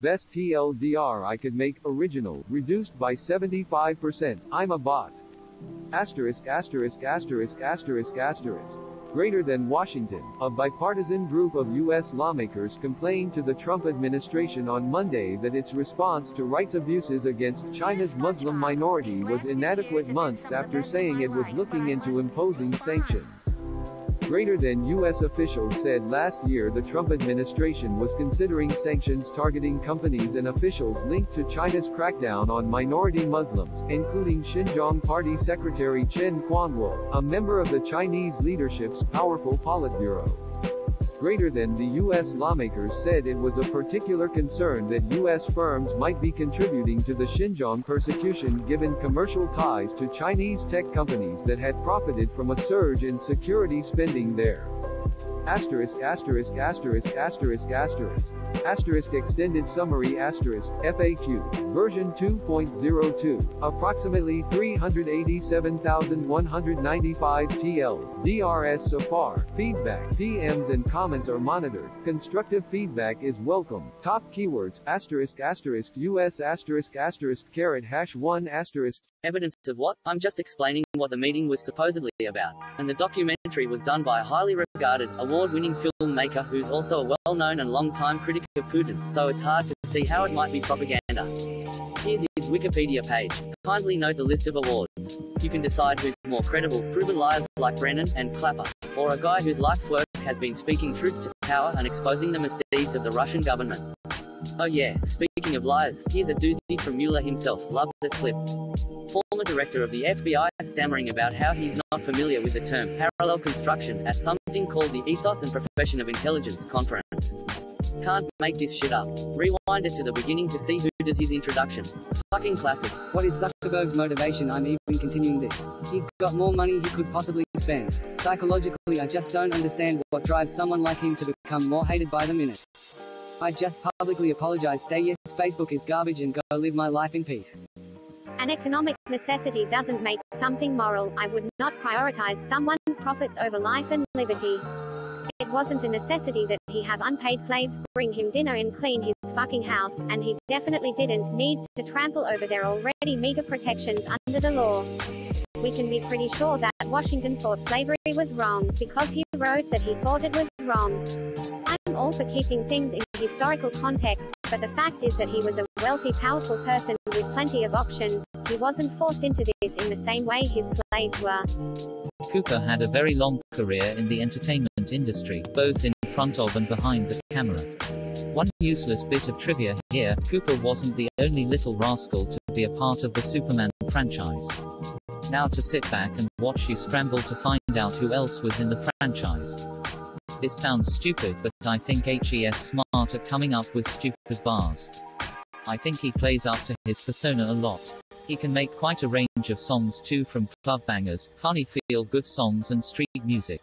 Best TLDR I could make, original, reduced by 75%, I'm a bot. Asterisk asterisk asterisk asterisk asterisk. Greater than Washington, a bipartisan group of U.S. lawmakers complained to the Trump administration on Monday that its response to rights abuses against China's Muslim minority was inadequate months after saying it was looking into imposing sanctions. Greater than U.S. officials said last year the Trump administration was considering sanctions targeting companies and officials linked to China's crackdown on minority Muslims, including Xinjiang Party Secretary Chen Quanguo, a member of the Chinese leadership's powerful Politburo. Greater than the U.S. lawmakers said it was a particular concern that U.S. firms might be contributing to the Xinjiang persecution given commercial ties to Chinese tech companies that had profited from a surge in security spending there. Asterisk asterisk asterisk asterisk asterisk. Asterisk extended summary asterisk FAQ version 2.02 approximately 387,195 TL DRS so far. Feedback, PMs and comments are monitored. Constructive feedback is welcome. Top keywords asterisk asterisk US asterisk asterisk caret #1 asterisk. Evidence of what? I'm just explaining what the meeting was supposedly about. And the documentary was done by a highly regarded, award-winning filmmaker who's also a well-known and long-time critic of Putin, so it's hard to see how it might be propaganda. Here's his Wikipedia page. Kindly note the list of awards. You can decide who's more credible, proven liars like Brennan and Clapper, or a guy whose life's work has been speaking truth to power and exposing the misdeeds of the Russian government. Oh yeah, speaking of liars, here's a doozy from Mueller himself. Love that clip. Former director of the FBI stammering about how he's not familiar with the term parallel construction at something called the Ethos and Profession of Intelligence conference. Can't make this shit up. Rewind it to the beginning to see who does his introduction. Fucking classic. What is Zuckerberg's motivation? I'm even continuing this. He's got more money he could possibly spend. Psychologically, I just don't understand what drives someone like him to become more hated by the minute. I just publicly apologize. Say yes, Facebook is garbage and go live my life in peace. An economic necessity doesn't make something moral. I would not prioritize someone's profits over life and liberty. It wasn't a necessity that he have unpaid slaves bring him dinner and clean his fucking house, and he definitely didn't need to trample over their already meager protections under the law. We can be pretty sure that Washington thought slavery was wrong, because he wrote that he thought it was wrong. I'm all for keeping things in historical context, but the fact is that he was a wealthy, powerful person with plenty of options. He wasn't forced into this in the same way his slaves were. Cooper had a very long career in the entertainment industry, both in front of and behind the camera. One useless bit of trivia here, Cooper wasn't the only little rascal to be a part of the Superman franchise. Now to sit back and watch you scramble to find out who else was in the franchise. This sounds stupid, but I think HE's smart at coming up with stupid bars. I think he plays up to his persona a lot. He can make quite a range of songs too, from club bangers, funny feel-good songs and street music.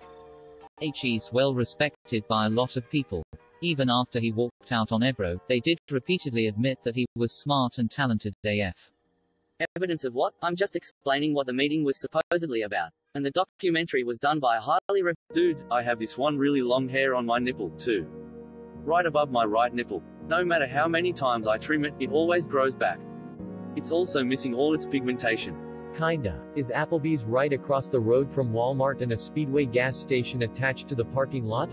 HE's well respected by a lot of people. Even after he walked out on Ebro, they did repeatedly admit that he was smart and talented AF. Evidence of what? I'm just explaining what the meeting was supposedly about. And the documentary was done by a highly Dude, I have this one really long hair on my nipple, too. Right above my right nipple. No matter how many times I trim it, it always grows back. It's also missing all its pigmentation. Kinda. Is Applebee's right across the road from Walmart and a Speedway gas station attached to the parking lot?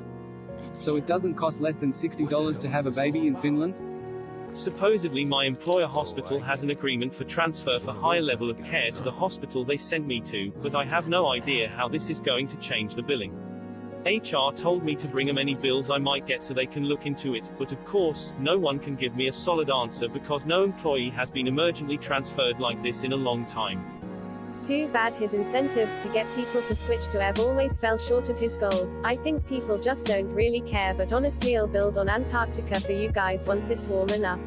So it doesn't cost less than $60 to have a baby in Finland? Supposedly my employer hospital has an agreement for transfer for higher level of care to the hospital they sent me to, but I have no idea how this is going to change the billing. HR told me to bring them any bills I might get so they can look into it, but of course, no one can give me a solid answer because no employee has been emergently transferred like this in a long time. Too bad his incentives to get people to switch to EV always fell short of his goals. I think people just don't really care, but honestly I'll build on Antarctica for you guys once it's warm enough.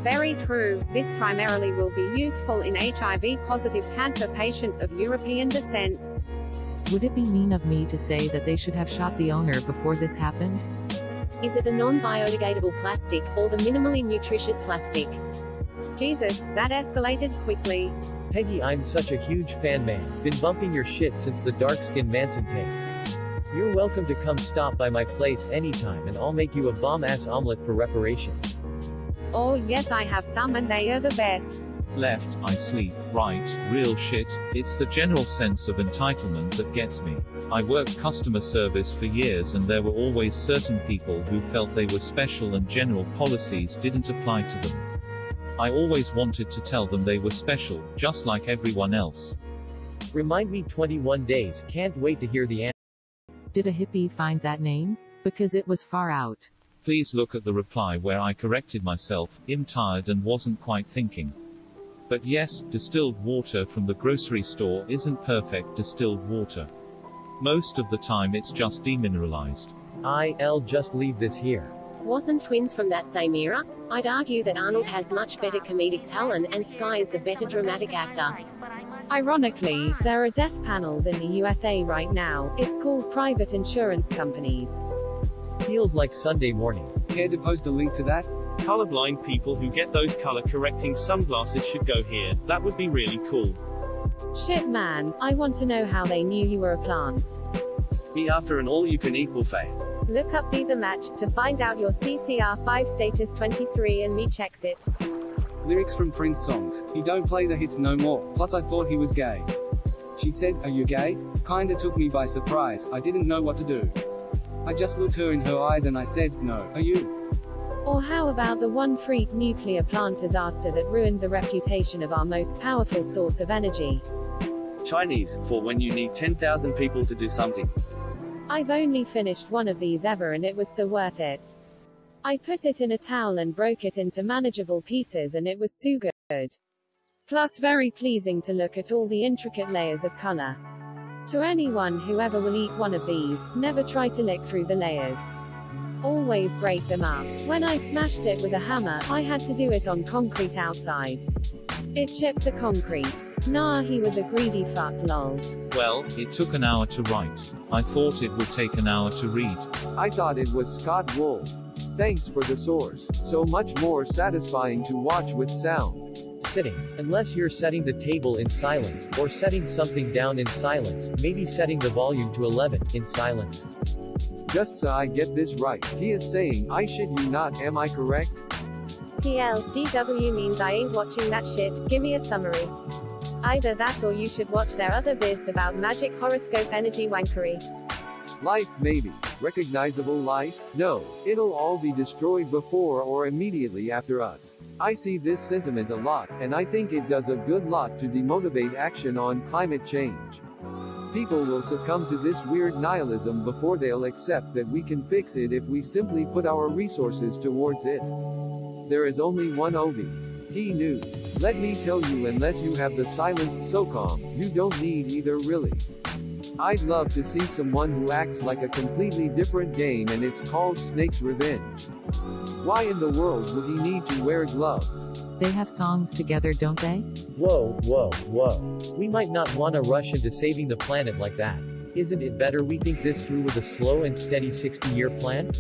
Very true. This primarily will be useful in HIV-positive cancer patients of European descent. Would it be mean of me to say that they should have shot the owner before this happened? Is it the non-biodegradable plastic, or the minimally nutritious plastic? Jesus, that escalated quickly. Peggy, I'm such a huge fan, man. Been bumping your shit since the dark-skinned Manson tape. You're welcome to come stop by my place anytime and I'll make you a bomb-ass omelet for reparations. Oh yes, I have some and they are the best. Left, I sleep, right, real shit. It's the general sense of entitlement that gets me. I worked customer service for years and there were always certain people who felt they were special and general policies didn't apply to them. I always wanted to tell them they were special, just like everyone else. Remind me 21 days, can't wait to hear the answer. Did a hippie find that name? Because it was far out. Please look at the reply where I corrected myself, I'm tired and wasn't quite thinking. But yes, distilled water from the grocery store isn't perfect distilled water. Most of the time it's just demineralized. I'll just leave this here. Wasn't Twins from that same era? I'd argue that Arnold has much better comedic talent and Sky is the better dramatic actor. Ironically, there are death panels in the USA right now. It's called private insurance companies. Feels like Sunday morning. Care to post a link to that? Colorblind people who get those color correcting sunglasses should go here. That would be really cool. Shit man, I want to know how they knew you were a plant. Be after an all-you-can-eat buffet. Look up Be The Match to find out your CCR5 status 23 and me checks it. Lyrics from Prince songs. He don't play the hits no more, plus I thought he was gay. She said, are you gay? Kinda took me by surprise, I didn't know what to do. I just looked her in her eyes and I said, no, are you? Or how about the one freak nuclear plant disaster that ruined the reputation of our most powerful source of energy? Chinese, for when you need 10,000 people to do something. I've only finished one of these ever and it was so worth it. I put it in a towel and broke it into manageable pieces and it was so good. Plus very pleasing to look at all the intricate layers of color. To anyone who ever will eat one of these, never try to lick through the layers. Always break them up. When I smashed it with a hammer, I had to do it on concrete outside. It chipped the concrete. Nah, he was a greedy fuck lol. Well, it took an hour to write. I thought it would take an hour to read. I thought it was Scott Wolf. Thanks for the source. So much more satisfying to watch with sound. Sitting. Unless you're setting the table in silence, or setting something down in silence, maybe setting the volume to 11, in silence. Just so I get this right, he is saying, I shit you not, am I correct? DW means I ain't watching that shit, gimme a summary. Either that or you should watch their other vids about magic horoscope energy wankery. Life, maybe. Recognizable life? No. It'll all be destroyed before or immediately after us. I see this sentiment a lot, and I think it does a good lot to demotivate action on climate change. People will succumb to this weird nihilism before they'll accept that we can fix it if we simply put our resources towards it. There is only one Ovi. He knew. Let me tell you, unless you have the silenced SOCOM, you don't need either really. I'd love to see someone who acts like a completely different game and it's called Snake's Revenge. Why in the world would he need to wear gloves? They have songs together, don't they? Whoa, whoa, whoa. We might not want to rush into saving the planet like that. Isn't it better we think this through with a slow and steady 60-year plan?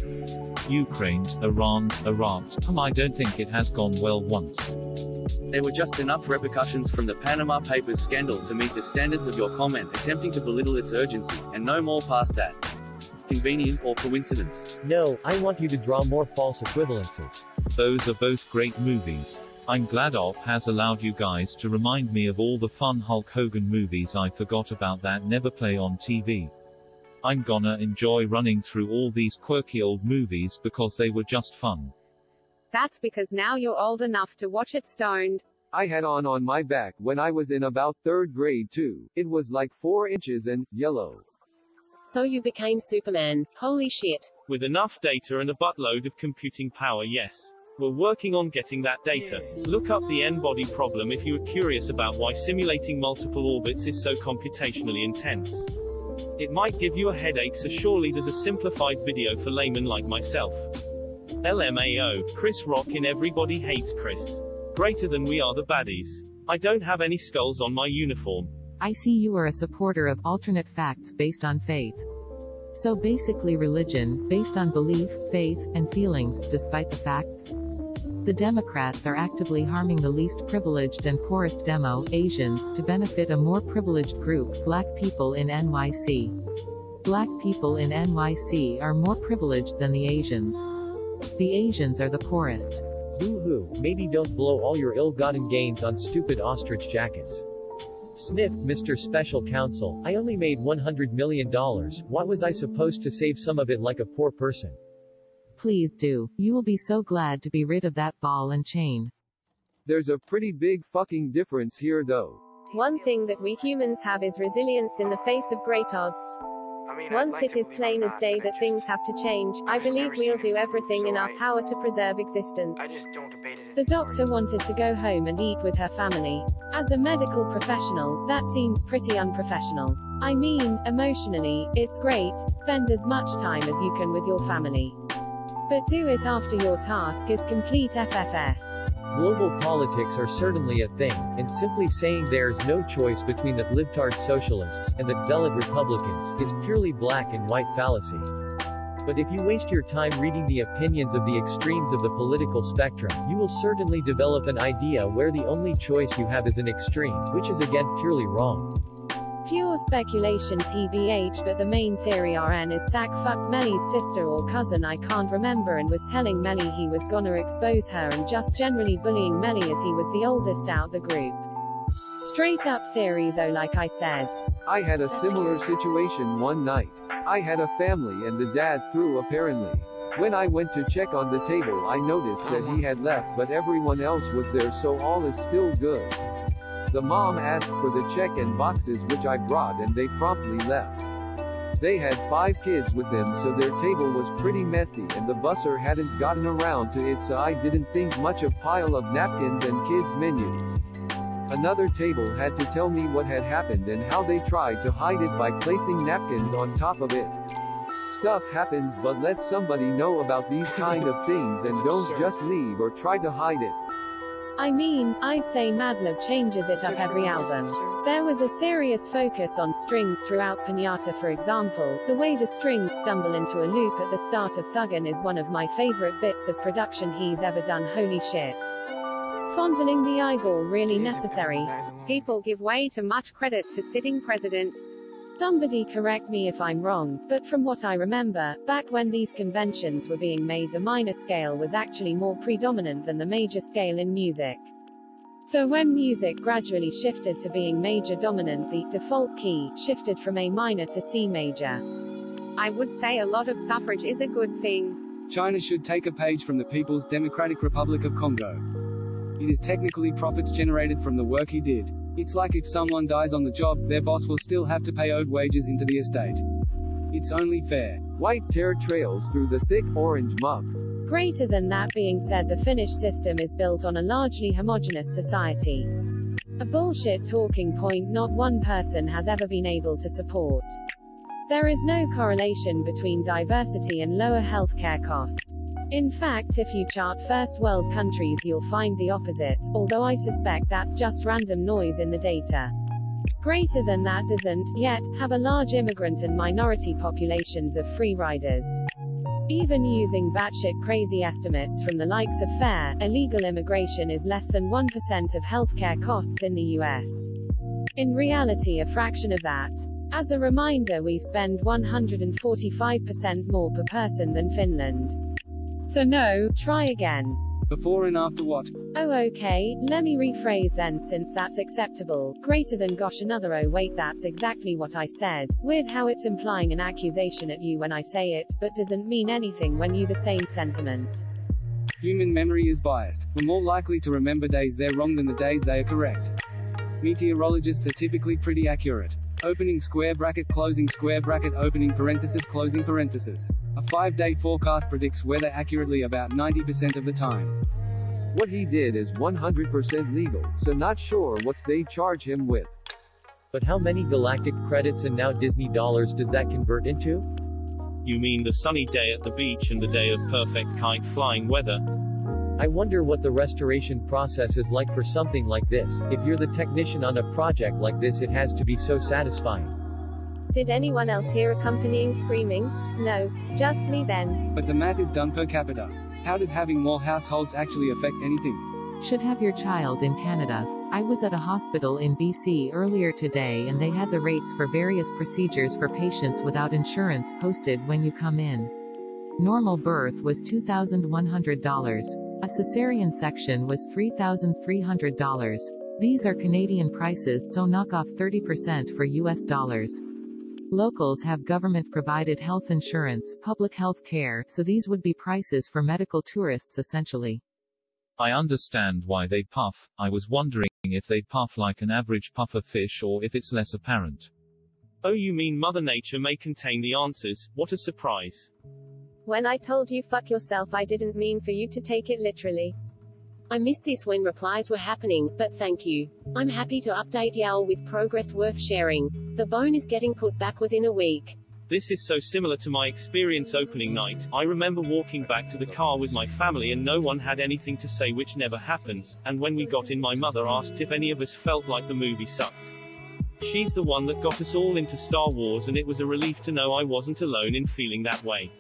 Ukraine, Iran, Iraq. I don't think it has gone well once. There were just enough repercussions from the Panama Papers scandal to meet the standards of your comment attempting to belittle its urgency, and no more past that. Convenient or coincidence? No, I want you to draw more false equivalences. Those are both great movies. I'm glad OP has allowed you guys to remind me of all the fun Hulk Hogan movies I forgot about that never play on TV. I'm gonna enjoy running through all these quirky old movies because they were just fun. That's because now you're old enough to watch it stoned. I had on my back when I was in about 3rd grade too. It was like 4 inches and yellow. So you became Superman. Holy shit. With enough data and a buttload of computing power, yes. We're working on getting that data. Look up the N-body problem if you are curious about why simulating multiple orbits is so computationally intense. It might give you a headache, so surely there's a simplified video for laymen like myself. LMAO, Chris Rock in Everybody Hates Chris. Greater than We Are the Baddies. I don't have any skulls on my uniform. I see you are a supporter of alternate facts based on faith. So basically religion, based on belief, faith, and feelings, despite the facts. The Democrats are actively harming the least privileged and poorest demo, Asians, to benefit a more privileged group, Black people in NYC. Black people in NYC are more privileged than the Asians. The Asians are the poorest. Boo-hoo, maybe don't blow all your ill-gotten gains on stupid ostrich jackets. Sniff, Mr. Special Counsel, I only made $100 million, what was I supposed to save some of it like a poor person? Please do. You will be so glad to be rid of that ball and chain. There's a pretty big fucking difference here though. One thing that we humans have is resilience in the face of great odds. Once it is plain as day that things have to change, I believe we'll do everything in our power to preserve existence. The doctor wanted to go home and eat with her family. As a medical professional, that seems pretty unprofessional. I mean, emotionally, it's great, spend as much time as you can with your family. But do it after your task is complete FFS. Global politics are certainly a thing, and simply saying there's no choice between the libtard socialists and the zealot Republicans is purely black and white fallacy. But if you waste your time reading the opinions of the extremes of the political spectrum, you will certainly develop an idea where the only choice you have is an extreme, which is again purely wrong. Pure speculation TBH, but the main theory RN is Sack fucked Melly's sister or cousin, I can't remember, and was telling Melly he was gonna expose her and just generally bullying Melly as he was the oldest out the group. Straight up theory though, like I said. I had a similar situation one night. I had a family and the dad threw apparently. When I went to check on the table I noticed that he had left but everyone else was there, so all is still good. The mom asked for the check and boxes which I brought and they promptly left. They had 5 kids with them, so their table was pretty messy and the busser hadn't gotten around to it, so I didn't think much of pile of napkins and kids menus. Another table had to tell me what had happened and how they tried to hide it by placing napkins on top of it. Stuff happens, but let somebody know about these kind of things and don't just leave or try to hide it. I mean, I'd say Madlib changes it up every album. There was a serious focus on strings throughout Pinata, for example. The way the strings stumble into a loop at the start of Thuggin' is one of my favorite bits of production he's ever done. Holy shit. Fondling the eyeball really necessary. People give way too much credit to sitting presidents. Somebody correct me if I'm wrong, but from what I remember, back when these conventions were being made, the minor scale was actually more predominant than the major scale in music. So when music gradually shifted to being major dominant, the default key shifted from A minor to C major. I would say a lot of suffrage is a good thing. China should take a page from the People's Democratic Republic of Congo. It is technically profits generated from the work he did. It's like if someone dies on the job, their boss will still have to pay owed wages into the estate. It's only fair. White tear trails through the thick orange muck. Greater than that being said, the Finnish system is built on a largely homogeneous society. A bullshit talking point not one person has ever been able to support. There is no correlation between diversity and lower healthcare costs. In fact, if you chart first world countries you'll find the opposite, although I suspect that's just random noise in the data. Greater than that doesn't, yet, have a large immigrant and minority populations of free riders. Even using batshit crazy estimates from the likes of FAIR, illegal immigration is less than 1% of healthcare costs in the US. In reality, a fraction of that. As a reminder, we spend 145% more per person than Finland. So no, try again. Before and after what? Oh okay, let me rephrase then, since that's acceptable. Greater than gosh another, oh wait, that's exactly what I said. Weird how it's implying an accusation at you when I say it, but doesn't mean anything when you the same sentiment. Human memory is biased. We're more likely to remember days they're wrong than the days they are correct. Meteorologists are typically pretty accurate. Opening square bracket, closing square bracket, opening parenthesis, closing parenthesis. A 5-day forecast predicts weather accurately about 90% of the time. What he did is 100% legal, so not sure what they charge him with. But how many galactic credits and now Disney dollars does that convert into? You mean the sunny day at the beach and the day of perfect kite flying weather? I wonder what the restoration process is like for something like this. If you're the technician on a project like this, it has to be so satisfying. Did anyone else hear accompanying screaming? No, just me then. But the math is done per capita. How does having more households actually affect anything? Should have your child in Canada. I was at a hospital in BC earlier today and they had the rates for various procedures for patients without insurance posted when you come in. Normal birth was $2,100. A cesarean section was $3,300. These are Canadian prices, so knock off 30% for US dollars. Locals have government-provided health insurance, public health care, so these would be prices for medical tourists essentially. I understand why they puff. I was wondering if they puff like an average puffer fish or if it's less apparent. Oh, you mean Mother Nature may contain the answers? What a surprise. When I told you fuck yourself, I didn't mean for you to take it literally. I missed this when replies were happening, but thank you. I'm happy to update y'all with progress worth sharing. The bone is getting put back within a week. This is so similar to my experience opening night. I remember walking back to the car with my family and no one had anything to say, which never happens, and when we got in my mother asked if any of us felt like the movie sucked. She's the one that got us all into Star Wars, and it was a relief to know I wasn't alone in feeling that way.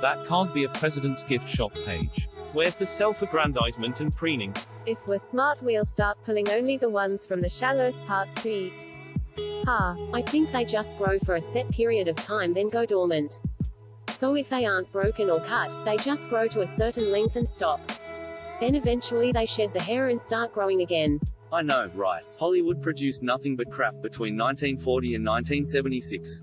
That can't be a president's gift shop page. Where's the self-aggrandizement and preening? If we're smart, we'll start pulling only the ones from the shallowest parts to eat. Ha. I think they just grow for a set period of time then go dormant. So if they aren't broken or cut, they just grow to a certain length and stop. Then eventually they shed the hair and start growing again. I know, right. Hollywood produced nothing but crap between 1940 and 1976.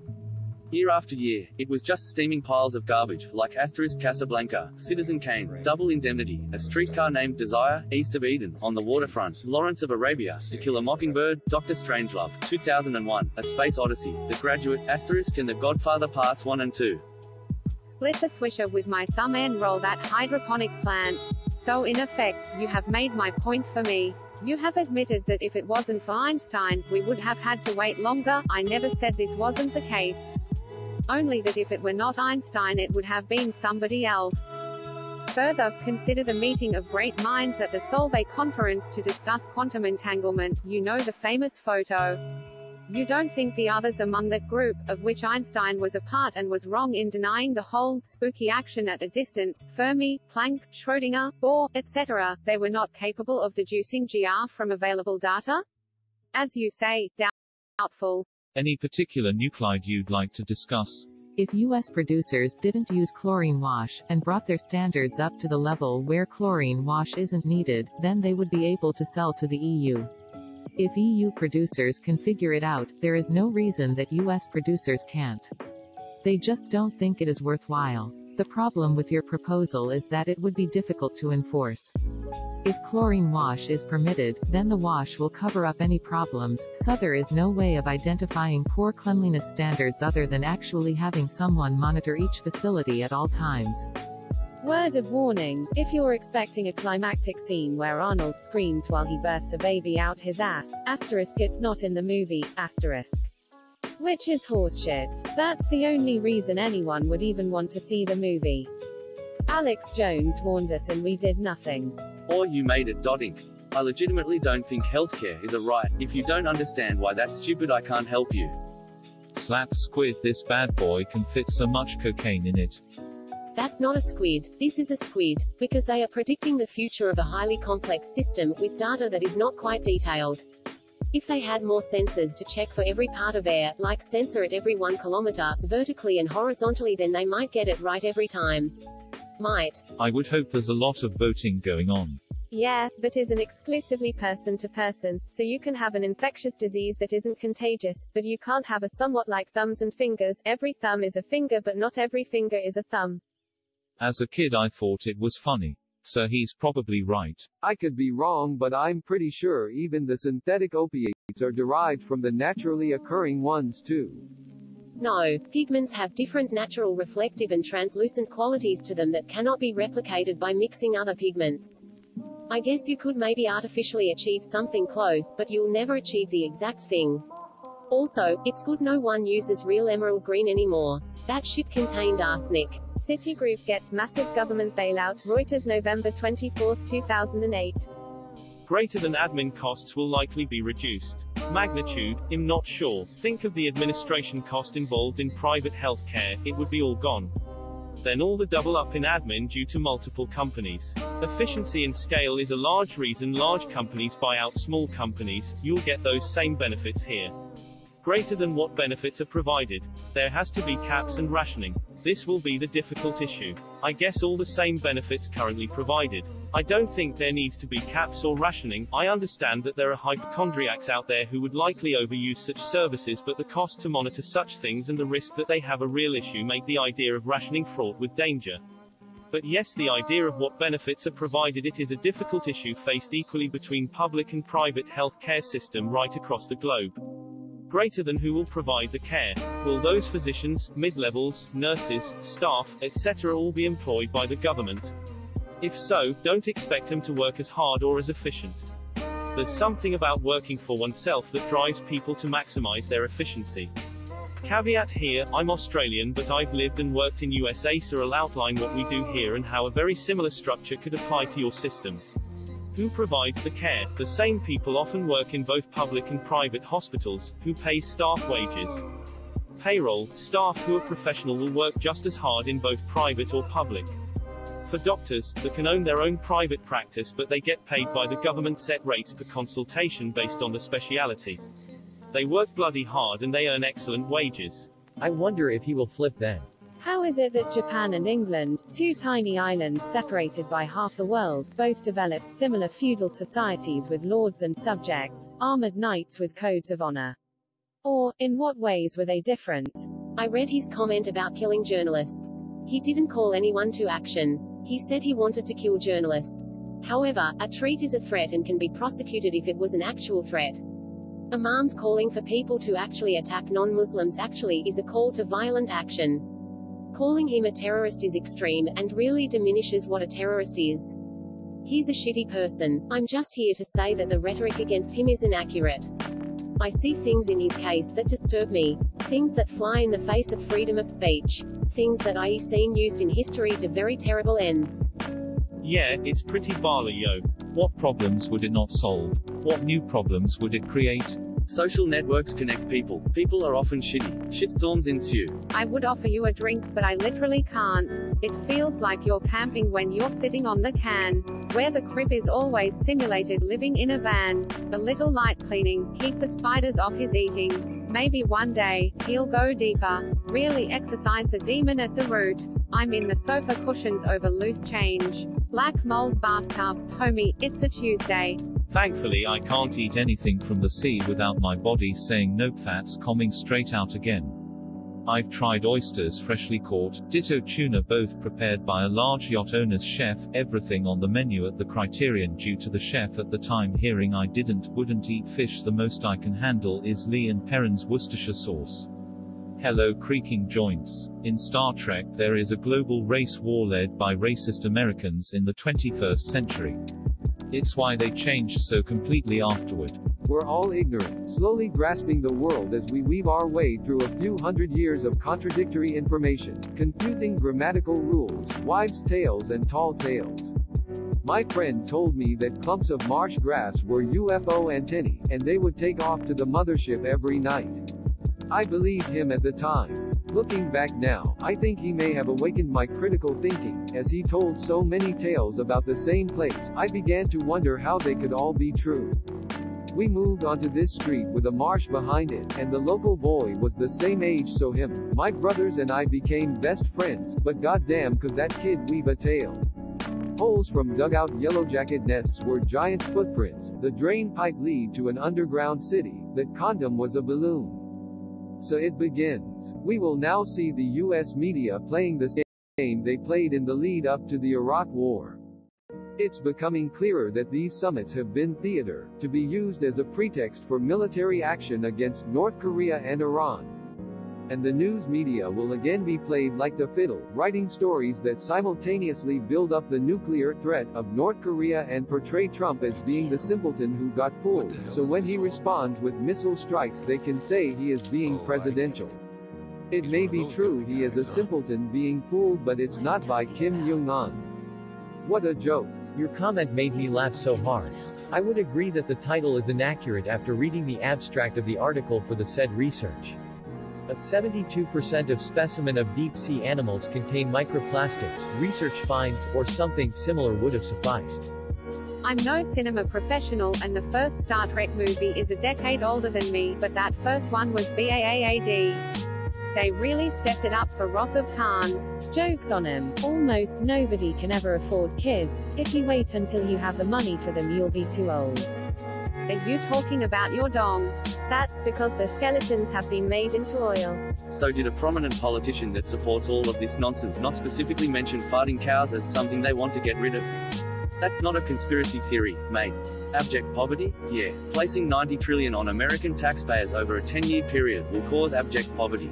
Year after year, it was just steaming piles of garbage, like * Casablanca, Citizen Kane, Double Indemnity, A Streetcar Named Desire, East of Eden, On the Waterfront, Lawrence of Arabia, To Kill a Mockingbird, Dr. Strangelove, 2001, A Space Odyssey, The Graduate, *, and The Godfather Parts 1 and 2. Split the swisher with my thumb and roll that hydroponic plant. So in effect, you have made my point for me. You have admitted that if it wasn't for Einstein, we would have had to wait longer. I never said this wasn't the case. Only that if it were not Einstein, it would have been somebody else. Further, consider the meeting of great minds at the Solvay conference to discuss quantum entanglement. You know the famous photo. You don't think the others among that group, of which Einstein was a part and was wrong in denying the whole spooky action at a distance, Fermi, Planck, Schrödinger, Bohr, etc., they were not capable of deducing GR from available data? As you say, doubtful. Any particular nuclide you'd like to discuss? If U.S. producers didn't use chlorine wash, and brought their standards up to the level where chlorine wash isn't needed, then they would be able to sell to the EU. If EU producers can figure it out, there is no reason that U.S. producers can't. They just don't think it is worthwhile. The problem with your proposal is that it would be difficult to enforce. If chlorine wash is permitted, then the wash will cover up any problems, so there is no way of identifying poor cleanliness standards other than actually having someone monitor each facility at all times. Word of warning, if you're expecting a climactic scene where Arnold screams while he births a baby out his ass, * it's not in the movie, *. Which is horseshit. That's the only reason anyone would even want to see the movie. Alex Jones warned us and we did nothing. Or you made it. Inc. I legitimately don't think healthcare is a right. If you don't understand why that's stupid, I can't help you. Slap squid, this bad boy can fit so much cocaine in it. That's not a squid, this is a squid, because they are predicting the future of a highly complex system, with data that is not quite detailed. If they had more sensors to check for every part of air, like sensor at every 1 kilometer, vertically and horizontally, then they might get it right every time. Might. I would hope there's a lot of voting going on. Yeah, but isn't exclusively person to person, so you can have an infectious disease that isn't contagious, but you can't have a somewhat like thumbs and fingers. Every thumb is a finger, but not every finger is a thumb. As a kid I thought it was funny. So he's probably right. I could be wrong, but I'm pretty sure even the synthetic opiates are derived from the naturally occurring ones too. No, pigments have different natural reflective and translucent qualities to them that cannot be replicated by mixing other pigments. I guess you could maybe artificially achieve something close, but you'll never achieve the exact thing. Also, it's good no one uses real emerald green anymore. That shit contained arsenic. Citigroup gets massive government bailout. Reuters, November 24, 2008. Greater than admin costs will likely be reduced. Magnitude, I'm not sure. Think of the administration cost involved in private healthcare, it would be all gone. Then all the double up in admin due to multiple companies. Efficiency and scale is a large reason large companies buy out small companies. You'll get those same benefits here. Greater than what benefits are provided. There has to be caps and rationing. This will be the difficult issue. I guess all the same benefits currently provided. I don't think there needs to be caps or rationing. I understand that there are hypochondriacs out there who would likely overuse such services, but the cost to monitor such things and the risk that they have a real issue make the idea of rationing fraught with danger. But yes, the idea of what benefits are provided, it is a difficult issue faced equally between public and private health care system right across the globe. Greater than who will provide the care. Will those physicians, mid-levels, nurses, staff, etc. all be employed by the government? If so, don't expect them to work as hard or as efficient. There's something about working for oneself that drives people to maximize their efficiency. Caveat here, I'm Australian but I've lived and worked in USA, so I'll outline what we do here and how a very similar structure could apply to your system. Who provides the care? The same people often work in both public and private hospitals. Who pays staff wages? Payroll. Staff who are professional will work just as hard in both private or public. For doctors, they can own their own private practice, but they get paid by the government set rates per consultation based on the speciality. They work bloody hard and they earn excellent wages. I wonder if he will flip then. How is it that Japan and England, two tiny islands separated by half the world, both developed similar feudal societies with lords and subjects, armored knights with codes of honor? Or, in what ways were they different? I read his comment about killing journalists. He didn't call anyone to action. He said he wanted to kill journalists. However, a treat is a threat and can be prosecuted if it was an actual threat. Imams calling for people to actually attack non-Muslims actually is a call to violent action. Calling him a terrorist is extreme, and really diminishes what a terrorist is. He's a shitty person. I'm just here to say that the rhetoric against him is inaccurate. I see things in his case that disturb me. Things that fly in the face of freedom of speech. Things that I've seen used in history to very terrible ends. Yeah, it's pretty barley, yo. What problems would it not solve? What new problems would it create? Social networks connect people. People are often shitty. Shitstorms ensue. I would offer you a drink, but I literally can't. It feels like you're camping when you're sitting on the can. Where the crib is always simulated living in a van. A little light cleaning, keep the spiders off his eating. Maybe one day, he'll go deeper. Really exercise the demon at the root. I'm in the sofa cushions over loose change. Black mold bathtub, homie, it's a Tuesday. Thankfully I can't eat anything from the sea without my body saying nope, that's coming straight out again. I've tried oysters freshly caught, ditto tuna both prepared by a large yacht owner's chef, everything on the menu at the Criterion due to the chef at the time hearing I wouldn't eat fish. The most I can handle is Lee and Perrin's Worcestershire sauce. Hello creaking joints. In Star Trek there is a global race war led by racist Americans in the 21st century. It's why they changed so completely afterward. We're all ignorant, slowly grasping the world as we weave our way through a few hundred years of contradictory information, confusing grammatical rules, wives' tales and tall tales. My friend told me that clumps of marsh grass were UFO antennae, and they would take off to the mothership every night. I believed him at the time. Looking back now, I think he may have awakened my critical thinking. As he told so many tales about the same place, I began to wonder how they could all be true. We moved onto this street with a marsh behind it, and the local boy was the same age, so him, my brothers and I became best friends, but goddamn could that kid weave a tale. Holes from dugout yellowjacket nests were giant's footprints, the drain pipe lead to an underground city, that condom was a balloon. So it begins. We will now see the US media playing the same game they played in the lead up to the Iraq War. It's becoming clearer that these summits have been theater, to be used as a pretext for military action against North Korea and Iran. And the news media will again be played like the fiddle, writing stories that simultaneously build up the nuclear threat of North Korea and portray Trump as being the simpleton who got fooled, so when he responds with missile strikes they can say he is being presidential. It may be true he is a simpleton being fooled, but it's not by Kim Jong-un. What a joke. Your comment made me laugh so hard. I would agree that the title is inaccurate after reading the abstract of the article for the said research. But 72% of specimen of deep-sea animals contain microplastics. Research finds, or something similar would have sufficed. I'm no cinema professional, and the first Star Trek movie is a decade older than me, but that first one was BAAAD. They really stepped it up for Wrath of Khan. Joke's on 'em. Almost nobody can ever afford kids. If you wait until you have the money for them, you'll be too old. Are you talking about your dong? That's because the skeletons have been made into oil. So did a prominent politician that supports all of this nonsense not specifically mention farting cows as something they want to get rid of? That's not a conspiracy theory, mate. Abject poverty? Yeah. Placing $90 trillion on American taxpayers over a 10-year period will cause abject poverty.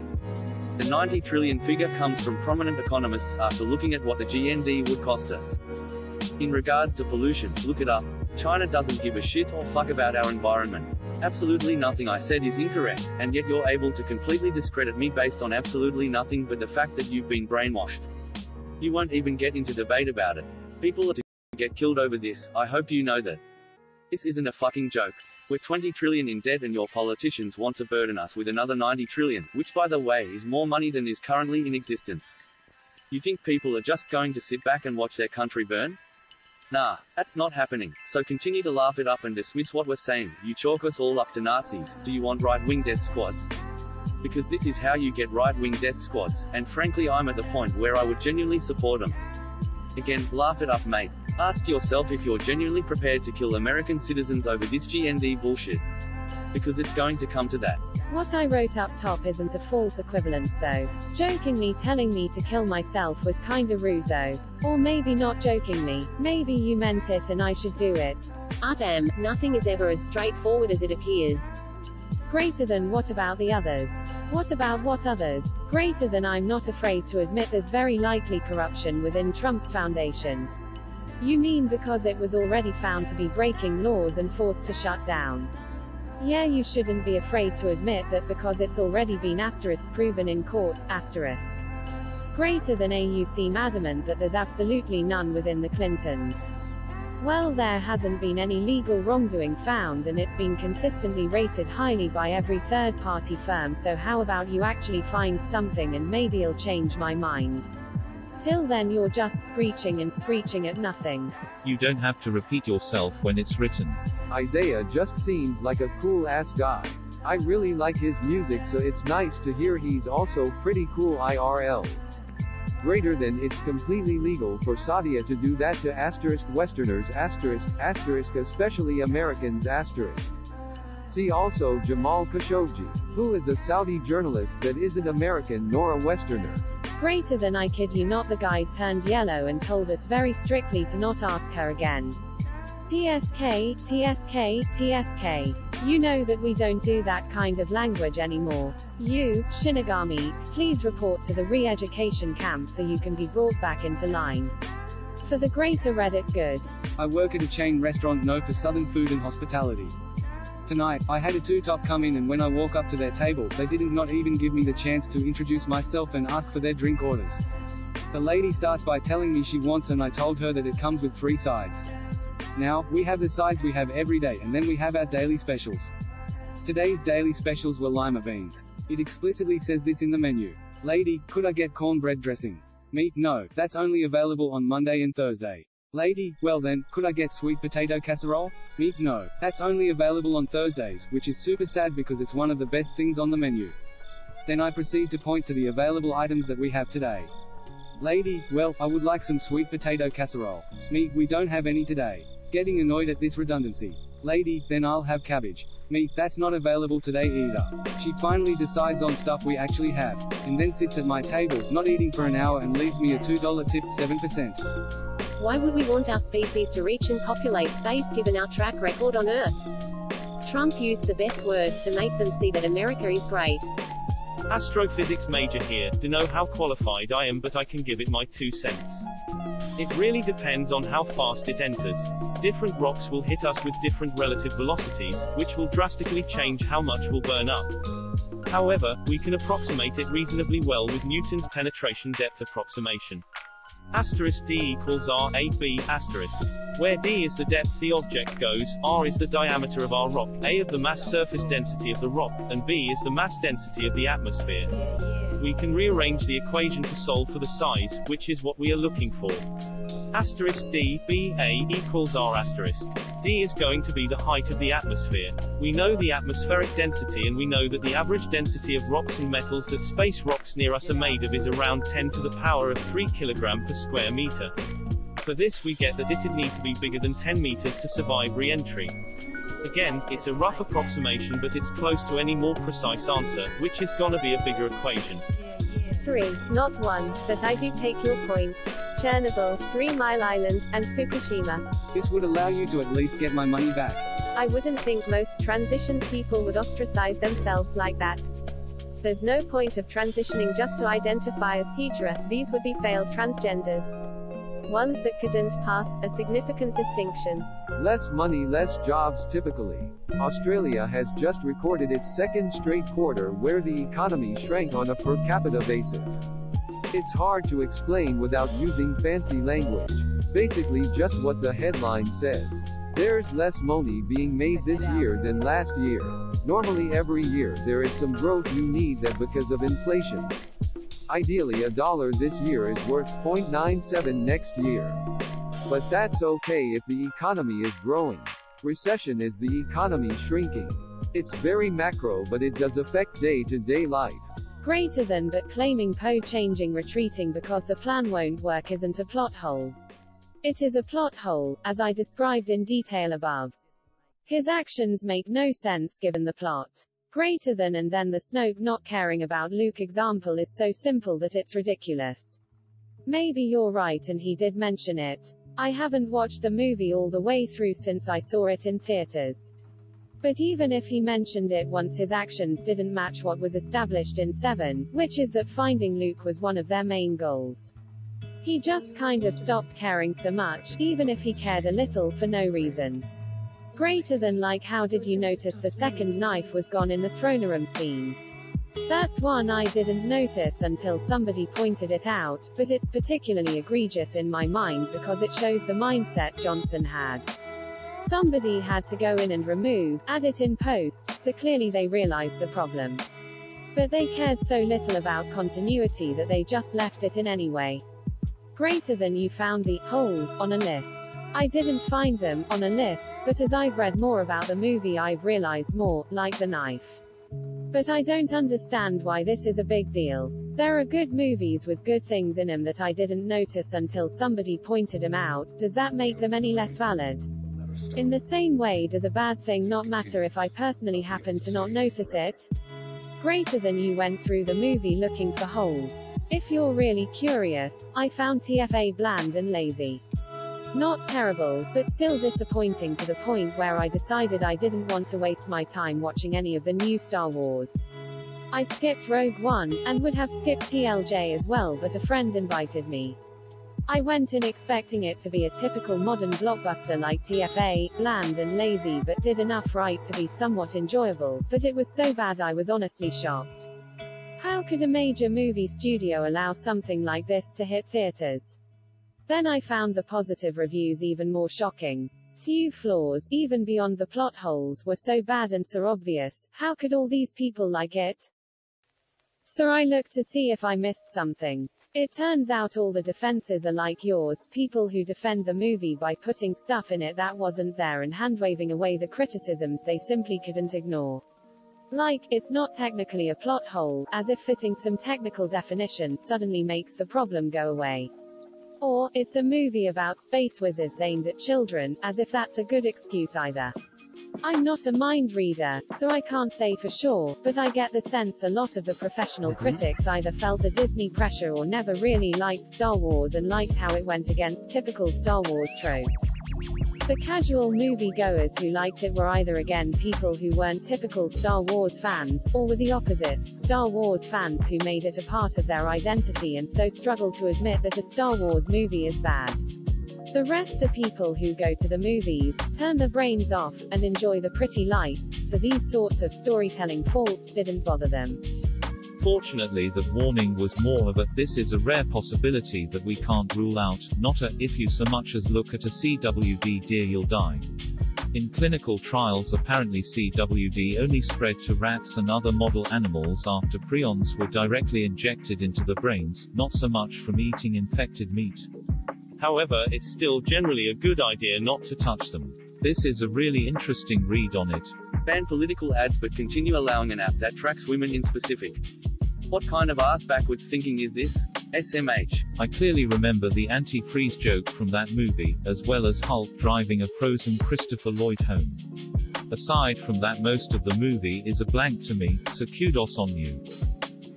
The $90 trillion figure comes from prominent economists after looking at what the GND would cost us. In regards to pollution, look it up. China doesn't give a shit or fuck about our environment. Absolutely nothing I said is incorrect, and yet you're able to completely discredit me based on absolutely nothing but the fact that you've been brainwashed. You won't even get into debate about it. People are to get killed over this. I hope you know that. This isn't a fucking joke. We're 20 trillion in debt and your politicians want to burden us with another 90 trillion, which by the way is more money than is currently in existence. You think people are just going to sit back and watch their country burn? Nah, that's not happening, so continue to laugh it up and dismiss what we're saying. You chalk us all up to Nazis. Do you want right-wing death squads? Because this is how you get right-wing death squads, and frankly I'm at the point where I would genuinely support them. Again, laugh it up mate. Ask yourself if you're genuinely prepared to kill American citizens over this GND bullshit. Because it's going to come to that. What I wrote up top isn't a false equivalence though. Jokingly telling me to kill myself was kinda rude though. Or maybe not jokingly, maybe you meant it and I should do it. Damn, nothing is ever as straightforward as it appears. Greater than what about the others? What about what others? Greater than I'm not afraid to admit there's very likely corruption within Trump's foundation. You mean because it was already found to be breaking laws and forced to shut down? Yeah, you shouldn't be afraid to admit that because it's already been proven in court, Greater than you seem adamant that there's absolutely none within the Clintons. Well, there hasn't been any legal wrongdoing found and it's been consistently rated highly by every third-party firm, so how about you actually find something and maybe it'll change my mind. Till then you're just screeching and screeching at nothing. You don't have to repeat yourself when it's written. Isaiah just seems like a cool-ass guy. I really like his music, so it's nice to hear he's also pretty cool IRL. Greater than it's completely legal for Sadia to do that to Westerners especially Americans See also Jamal Khashoggi, who is a Saudi journalist that isn't American nor a Westerner. Greater than I kid you not, the guide turned yellow and told us very strictly to not ask her again. TSK, TSK, TSK. You know that we don't do that kind of language anymore. You, Shinigami, please report to the re-education camp so you can be brought back into line. For the greater Reddit good. I work at a chain restaurant known for Southern food and hospitality. Tonight, I had a two-top come in and when I walk up to their table, they didn't not even give me the chance to introduce myself and ask for their drink orders. The lady starts by telling me she wants and I told her that it comes with 3 sides. Now, we have the sides we have every day and then we have our daily specials. Today's daily specials were lima beans. It explicitly says this in the menu. Lady, could I get cornbread dressing? Me, no, that's only available on Monday and Thursday. Lady, well then, could I get sweet potato casserole? Me, no, that's only available on Thursdays, which is super sad because it's one of the best things on the menu. Then I proceed to point to the available items that we have today. Lady, well, I would like some sweet potato casserole. Me, we don't have any today. Getting annoyed at this redundancy. Lady, then I'll have cabbage. Me, that's not available today either. She finally decides on stuff we actually have, and then sits at my table, not eating for an hour and leaves me a $2 tip, 7%. Why would we want our species to reach and populate space given our track record on Earth? Trump used the best words to make them see that America is great. Astrophysics major here, to know how qualified I am, but I can give it my 2 cents. It really depends on how fast it enters. Different rocks will hit us with different relative velocities, which will drastically change how much will burn up. However, we can approximate it reasonably well with Newton's penetration depth approximation. D equals R, A, B, where D is the depth the object goes, R is the diameter of our rock, A of the mass surface density of the rock, and B is the mass density of the atmosphere. We can rearrange the equation to solve for the size, which is what we are looking for. Asterisk D, B, A, equals R asterisk. D is going to be the height of the atmosphere. We know the atmospheric density, and we know that the average density of rocks and metals that space rocks near us are made of is around 10 to the power of 3 kg per square meter. For this we get that it'd need to be bigger than 10 meters to survive re-entry. Again, it's a rough approximation, but it's close to any more precise answer, which is gonna be a bigger equation. 3, not 1, but I do take your point. Chernobyl, 3 Mile Island, and Fukushima. This would allow you to at least get my money back. I wouldn't think most transition people would ostracize themselves like that. There's no point of transitioning just to identify as Hydra, these would be failed transgenders. Ones that couldn't pass a significant distinction. Less money, less jobs. Typically, Australia has just recorded its second straight quarter where the economy shrank on a per capita basis. It's hard to explain without using fancy language. Basically just what the headline says. There's less money being made this year than last year. Normally every year there is some growth. You need that because of inflation. Ideally $1 this year is worth 0.97 next year. But that's okay if the economy is growing. Recession is the economy shrinking. It's very macro, but it does affect day-to-day life. Greater than, but claiming Poe changing retreating because the plan won't work isn't a plot hole. It is a plot hole, as I described in detail above. His actions make no sense given the plot. Greater than, and then the Snoke not caring about Luke example is so simple that it's ridiculous. Maybe you're right and he did mention it. I haven't watched the movie all the way through since I saw it in theaters. But even if he mentioned it once, his actions didn't match what was established in 7, which is that finding Luke was one of their main goals. He just kind of stopped caring so much, even if he cared a little, for no reason. Greater than, like, how did you notice the second knife was gone in the throne room scene? That's one I didn't notice until somebody pointed it out, but it's particularly egregious in my mind because it shows the mindset Johnson had. Somebody had to go in and add it in post, so clearly they realized the problem. But they cared so little about continuity that they just left it in anyway. Greater than, you found the holes on a list. I didn't find them on a list, but as I've read more about the movie I've realized more, like the knife. But I don't understand why this is a big deal. There are good movies with good things in them that I didn't notice until somebody pointed them out. Does that make them any less valid? In the same way, does a bad thing not matter if I personally happen to not notice it? Greater than, you went through the movie looking for holes. If you're really curious, I found TFA bland and lazy. Not terrible, but still disappointing to the point where I decided I didn't want to waste my time watching any of the new Star Wars. I skipped Rogue One, and would have skipped TLJ as well, but a friend invited me. I went in expecting it to be a typical modern blockbuster like TFA, bland and lazy, but did enough right to be somewhat enjoyable, but it was so bad I was honestly shocked. How could a major movie studio allow something like this to hit theaters? Then I found the positive reviews even more shocking. Few flaws, even beyond the plot holes, were so bad and so obvious. How could all these people like it? So I looked to see if I missed something. It turns out all the defenses are like yours, people who defend the movie by putting stuff in it that wasn't there and hand-waving away the criticisms they simply couldn't ignore. Like, it's not technically a plot hole, as if fitting some technical definition suddenly makes the problem go away. Or, it's a movie about space wizards aimed at children, as if that's a good excuse either. I'm not a mind reader, so I can't say for sure, but I get the sense a lot of the professional critics either felt the Disney pressure or never really liked Star Wars and liked how it went against typical Star Wars tropes. The casual moviegoers who liked it were either again people who weren't typical Star Wars fans, or were the opposite, Star Wars fans who made it a part of their identity and so struggle to admit that a Star Wars movie is bad. The rest are people who go to the movies, turn their brains off, and enjoy the pretty lights, so these sorts of storytelling faults didn't bother them. Fortunately, that warning was more of a, this is a rare possibility that we can't rule out, not a, if you so much as look at a CWD deer you'll die. In clinical trials, apparently CWD only spread to rats and other model animals after prions were directly injected into the brains, not so much from eating infected meat. However, it's still generally a good idea not to touch them. This is a really interesting read on it. Ban political ads but continue allowing an app that tracks women in specific. What kind of ass-backwards thinking is this? SMH. I clearly remember the anti-freeze joke from that movie, as well as Hulk driving a frozen Christopher Lloyd home. Aside from that, most of the movie is a blank to me, so kudos on you.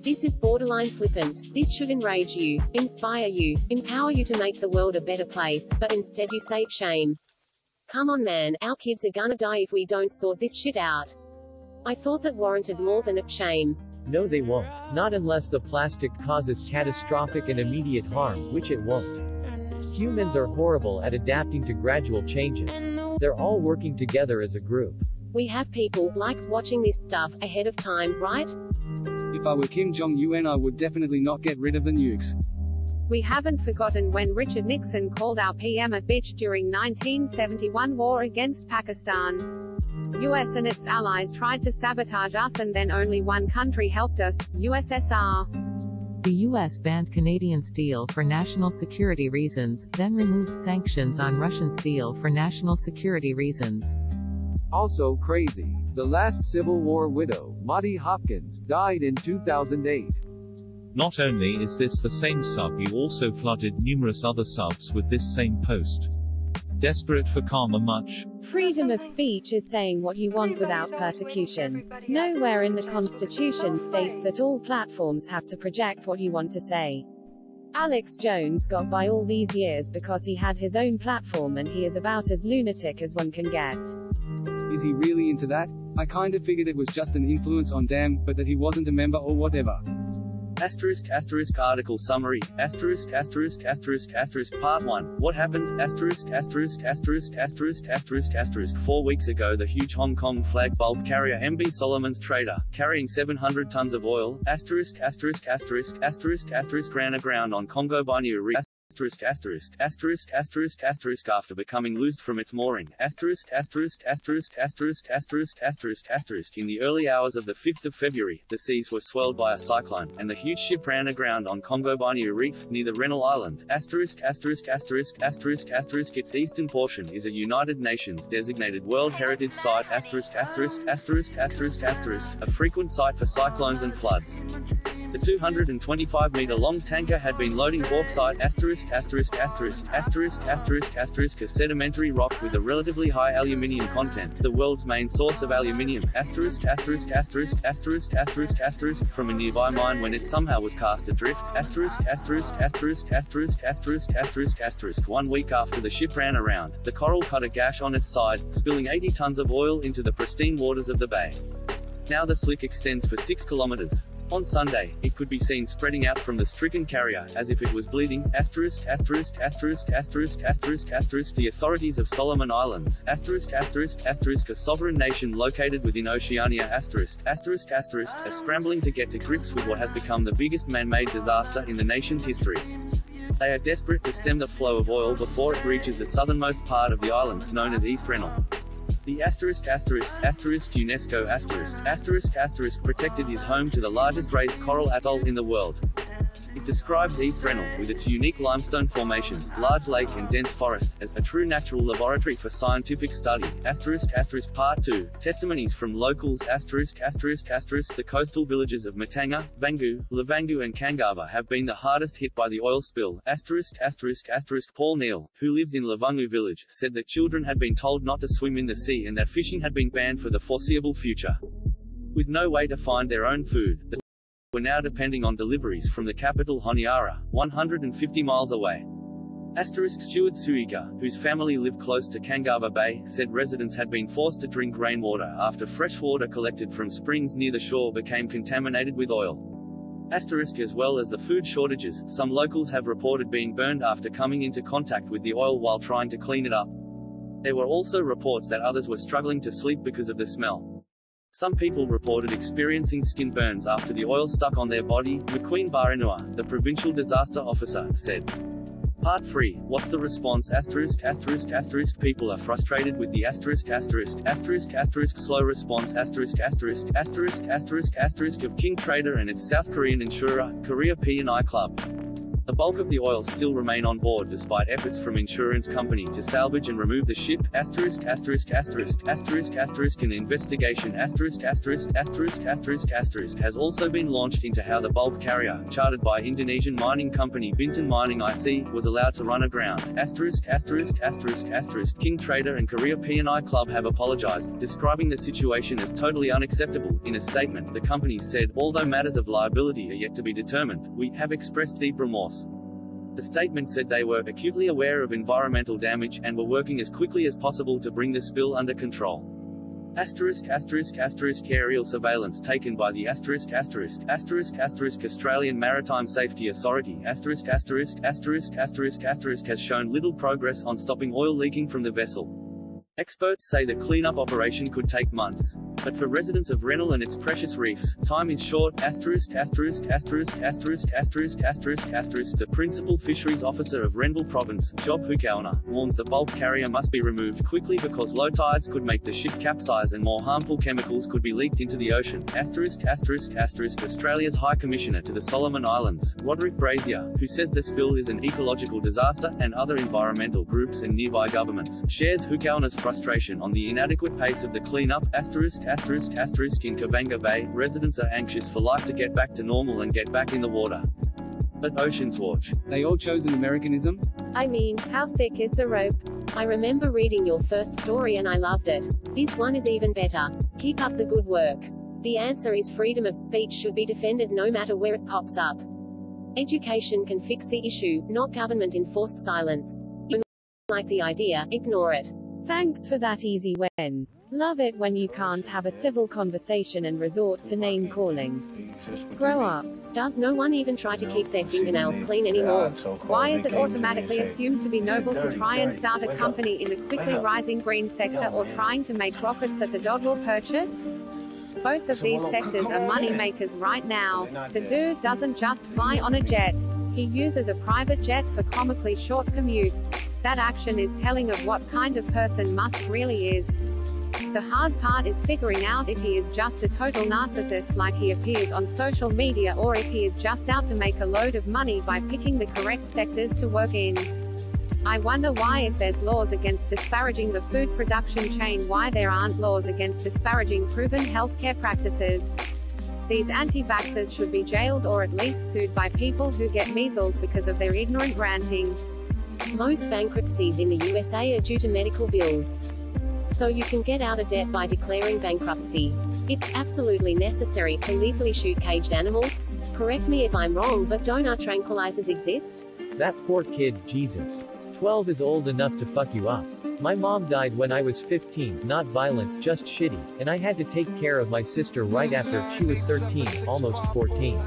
This is borderline flippant. This should enrage you, inspire you, empower you to make the world a better place, but instead you say, shame. Come on man, our kids are gonna die if we don't sort this shit out. I thought that warranted more than a shame. No, they won't. Not unless the plastic causes catastrophic and immediate harm, which it won't. Humans are horrible at adapting to gradual changes. They're all working together as a group. We have people, like, watching this stuff, ahead of time, right? If I were Kim Jong-un, I would definitely not get rid of the nukes. We haven't forgotten when Richard Nixon called our PM a bitch during 1971 war against Pakistan. US and its allies tried to sabotage us and then only one country helped us, USSR. The US banned Canadian steel for national security reasons, then removed sanctions on Russian steel for national security reasons. Also crazy. The last Civil War widow, Maudie Hopkins, died in 2008. Not only is this the same sub, you also flooded numerous other subs with this same post. Desperate for karma much? Freedom of speech is saying what you want without persecution. Nowhere in the Constitution states that all platforms have to project what you want to say. Alex Jones got by all these years because he had his own platform and he is about as lunatic as one can get. Is he really into that? I kinda figured it was just an influence on Damn, but that he wasn't a member or whatever. Asterisk asterisk article summary, asterisk asterisk asterisk asterisk part 1. What happened? Asterisk asterisk asterisk asterisk asterisk asterisk 4 weeks ago the huge Hong Kong flag bulk carrier MB Solomon's Trader, carrying 700 tons of oil, asterisk asterisk asterisk asterisk asterisk ran aground on Congo Binary Reef. Asterisk asterisk asterisk asterisk asterisk after becoming loosed from its mooring. Asterisk asterisk asterisk asterisk asterisk asterisk asterisk in the early hours of the 5th of February, the seas were swelled by a cyclone, and the huge ship ran aground on Congo Binary Reef, near the Rennell Island. Asterisk asterisk asterisk asterisk asterisk its eastern portion is a United Nations designated World Heritage Site. Asterisk asterisk asterisk asterisk asterisk a frequent site for cyclones and floods. The 225-meter-long tanker had been loading bauxite asterisk asterisk asterisk asterisk asterisk asterisk a sedimentary rock with a relatively high aluminium content, the world's main source of aluminium asterisk asterisk asterisk asterisk asterisk asterisk from a nearby mine when it somehow was cast adrift asterisk asterisk asterisk asterisk asterisk asterisk asterisk 1 week after the ship ran around, the Coral cut a gash on its side, spilling 80 tons of oil into the pristine waters of the bay. Now the slick extends for 6 kilometers. On Sunday, it could be seen spreading out from the stricken carrier, as if it was bleeding. Asterisk asterisk asterisk asterisk asterisk asterisk the authorities of Solomon Islands asterisk asterisk asterisk a sovereign nation located within Oceania asterisk asterisk asterisk are scrambling to get to grips with what has become the biggest man-made disaster in the nation's history. They are desperate to stem the flow of oil before it reaches the southernmost part of the island, known as East Rennell. The asterisk asterisk asterisk UNESCO asterisk asterisk asterisk protected is home to the largest raised coral atoll in the world. It describes East Rennell, with its unique limestone formations, large lake and dense forest, as a true natural laboratory for scientific study. Asterisk asterisk part 2. Testimonies from locals asterisk asterisk asterisk the coastal villages of Matanga, Vangu, Lavangu and Kangava have been the hardest hit by the oil spill. Asterisk asterisk asterisk Paul Neal, who lives in Lavangu village, said that children had been told not to swim in the sea and that fishing had been banned for the foreseeable future. With no way to find their own food, the were now depending on deliveries from the capital Honiara, 150 miles away. Asterisk Stuart Suika, whose family lived close to Kangava Bay, said residents had been forced to drink rainwater after fresh water collected from springs near the shore became contaminated with oil. Asterisk as well as the food shortages, some locals have reported being burned after coming into contact with the oil while trying to clean it up. There were also reports that others were struggling to sleep because of the smell. Some people reported experiencing skin burns after the oil stuck on their body, McQueen Baranua, the provincial disaster officer, said. Part 3. What's the response? Asterisk asterisk asterisk people are frustrated with the asterisk asterisk asterisk asterisk slow response asterisk asterisk asterisk asterisk asterisk of King Trader and its South Korean insurer, Korea P&I Club. The bulk of the oil still remain on board despite efforts from insurance company to salvage and remove the ship. An investigation has also been launched into how the bulk carrier, chartered by Indonesian mining company Bintang Mining IC, was allowed to run aground. King Trader and Korea P&I Club have apologized, describing the situation as totally unacceptable. In a statement, the companies said, although matters of liability are yet to be determined, we have expressed deep remorse. The statement said they were acutely aware of environmental damage and were working as quickly as possible to bring the spill under control. Aerial surveillance taken by the Australian Maritime Safety Authority has shown little progress on stopping oil leaking from the vessel. Experts say the cleanup operation could take months. But for residents of Rennell and its precious reefs, time is short. The principal fisheries officer of Rennell Province, Job Hukauna, warns the bulk carrier must be removed quickly because low tides could make the ship capsize and more harmful chemicals could be leaked into the ocean. Australia's High Commissioner to the Solomon Islands, Roderick Brazier, who says the spill is an ecological disaster, and other environmental groups and nearby governments, shares Hukauna's frustration on the inadequate pace of the cleanup. In Kavanga Bay, residents are anxious for life to get back to normal and get back in the water. But Oceans Watch, they all chose an Americanism? I mean, how thick is the rope? I remember reading your first story and I loved it. This one is even better. Keep up the good work. The answer is freedom of speech should be defended no matter where it pops up. Education can fix the issue, not government-enforced silence. You like the idea, ignore it. Thanks for that easy win. Love it when you can't have a civil conversation and resort to name-calling. Grow up. Does no one even try to keep their fingernails clean anymore? Why is it automatically assumed to be noble to try and start a company in the quickly rising green sector or trying to make rockets that the dog will purchase? Both of these sectors are money makers right now. The dude doesn't just fly on a jet. He uses a private jet for comically short commutes. That action is telling of what kind of person Musk really is. The hard part is figuring out if he is just a total narcissist like he appears on social media or if he is just out to make a load of money by picking the correct sectors to work in. I wonder why, if there's laws against disparaging the food production chain, why there aren't laws against disparaging proven healthcare practices. These anti-vaxxers should be jailed or at least sued by people who get measles because of their ignorant ranting. Most bankruptcies in the USA are due to medical bills. So you can get out of debt by declaring bankruptcy. It's absolutely necessary to lethally shoot caged animals. Correct me if I'm wrong, but don't our tranquilizers exist? That poor kid, Jesus. 12 is old enough to fuck you up. My mom died when I was 15, not violent, just shitty, and I had to take care of my sister right after. She was 13, almost 14.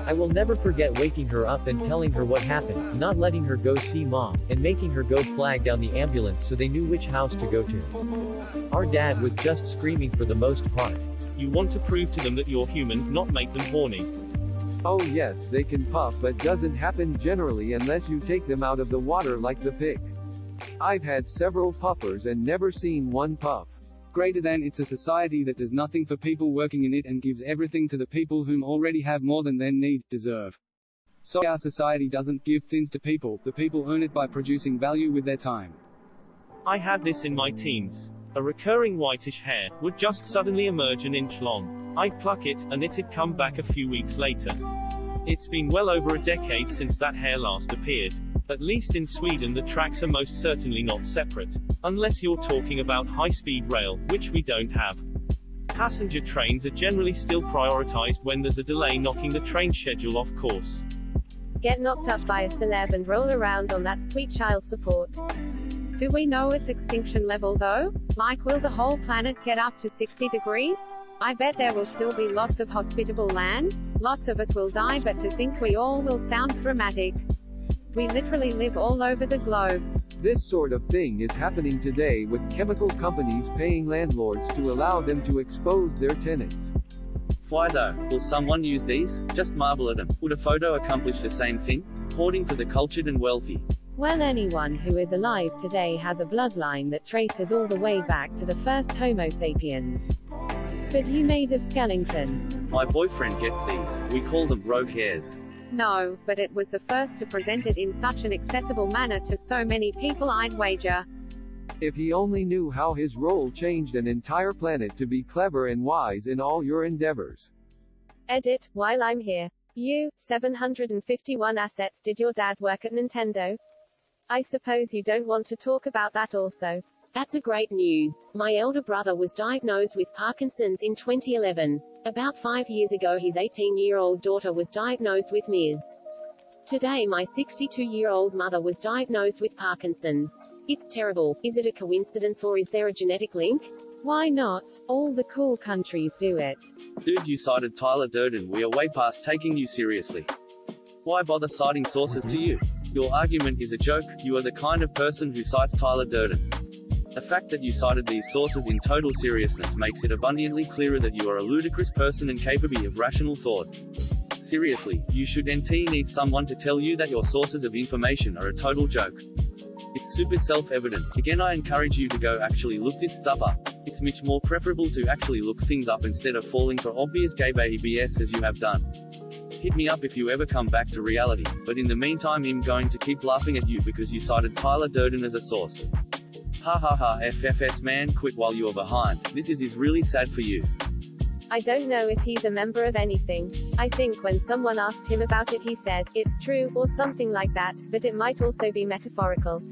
I will never forget waking her up and telling her what happened, not letting her go see mom, and making her go flag down the ambulance so they knew which house to go to. Our dad was just screaming for the most part. You want to prove to them that you're human, not make them horny. Oh yes, they can puff, but doesn't happen generally unless you take them out of the water like the pig. I've had several puffers and never seen one puff. Greater than, it's a society that does nothing for people working in it and gives everything to the people whom already have more than they need, deserve. So our society doesn't give things to people, the people earn it by producing value with their time. I had this in my teens. A recurring whitish hair would just suddenly emerge an inch long. I'd pluck it, and it'd come back a few weeks later. It's been well over a decade since that hair last appeared. At least in Sweden the tracks are most certainly not separate. Unless you're talking about high-speed rail, which we don't have. Passenger trains are generally still prioritized when there's a delay knocking the train schedule off course. Get knocked up by a celeb and roll around on that sweet child support. Do we know its extinction level though? Like, will the whole planet get up to 60 degrees? I bet there will still be lots of hospitable land. Lots of us will die, but to think we all will sounds dramatic. We literally live all over the globe. This sort of thing is happening today with chemical companies paying landlords to allow them to expose their tenants. Why though? Will someone use these? Just marvel at them. Would a photo accomplish the same thing? Hoarding for the cultured and wealthy. Well, anyone who is alive today has a bloodline that traces all the way back to the first Homo sapiens. But you made of skeleton. My boyfriend gets these. We call them rogue hairs. No, but it was the first to present it in such an accessible manner to so many people, I'd wager. If he only knew how his role changed an entire planet to be clever and wise in all your endeavors. Edit, while I'm here. 751 assets. Did your dad work at Nintendo? I suppose you don't want to talk about that also. That's a great news. My elder brother was diagnosed with Parkinson's in 2011. About 5 years ago his 18-year-old daughter was diagnosed with MS. Today my 62-year-old mother was diagnosed with Parkinson's. It's terrible. Is it a coincidence or is there a genetic link? Why not? All the cool countries do it. Dude, you cited Tyler Durden. We are way past taking you seriously. Why bother citing sources to you? Your argument is a joke. You are the kind of person who cites Tyler Durden. The fact that you cited these sources in total seriousness makes it abundantly clearer that you are a ludicrous person and capable of rational thought. Seriously, you should need someone to tell you that your sources of information are a total joke. It's super self-evident. Again, I encourage you to go actually look this stuff up. It's much more preferable to actually look things up instead of falling for obvious gay BS as you have done. Hit me up if you ever come back to reality, but in the meantime I'm going to keep laughing at you because you cited Tyler Durden as a source. Ha ha ha, FFS man, quit while you're behind. This is really sad for you. I don't know if he's a member of anything. I think when someone asked him about it he said, it's true, or something like that, but it might also be metaphorical.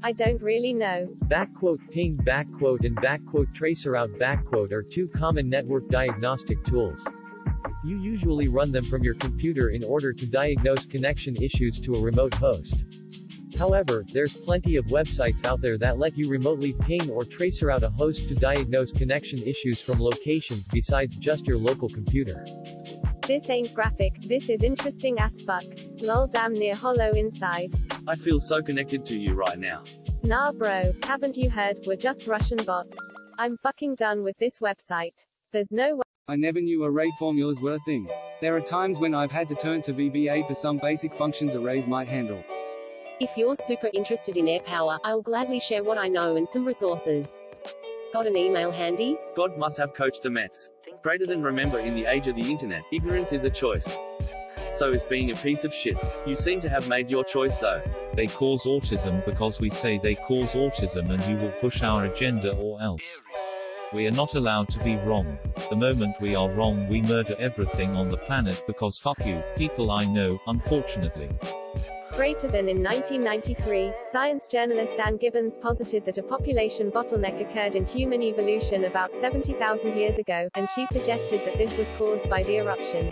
I don't really know. Backquote ping backquote and backquote traceroute backquote are two common network diagnostic tools. You usually run them from your computer in order to diagnose connection issues to a remote host. However, there's plenty of websites out there that let you remotely ping or traceroute a host to diagnose connection issues from locations besides just your local computer. This ain't graphic, this is interesting as fuck. Lol, damn near hollow inside. I feel so connected to you right now. Nah bro, haven't you heard, we're just Russian bots. I'm fucking done with this website. There's no way. I never knew array formulas were a thing. There are times when I've had to turn to VBA for some basic functions arrays might handle. If you're super interested in air power, I'll gladly share what I know and some resources. Got an email handy? God must have coached the Mets. Greater than remember, in the age of the internet, ignorance is a choice. So is being a piece of shit. You seem to have made your choice though. They cause autism because we say they cause autism and you will push our agenda or else. We are not allowed to be wrong. The moment we are wrong we murder everything on the planet because fuck you, people I know, unfortunately. Greater than in 1993, science journalist Ann Gibbons posited that a population bottleneck occurred in human evolution about 70,000 years ago, and she suggested that this was caused by the eruption.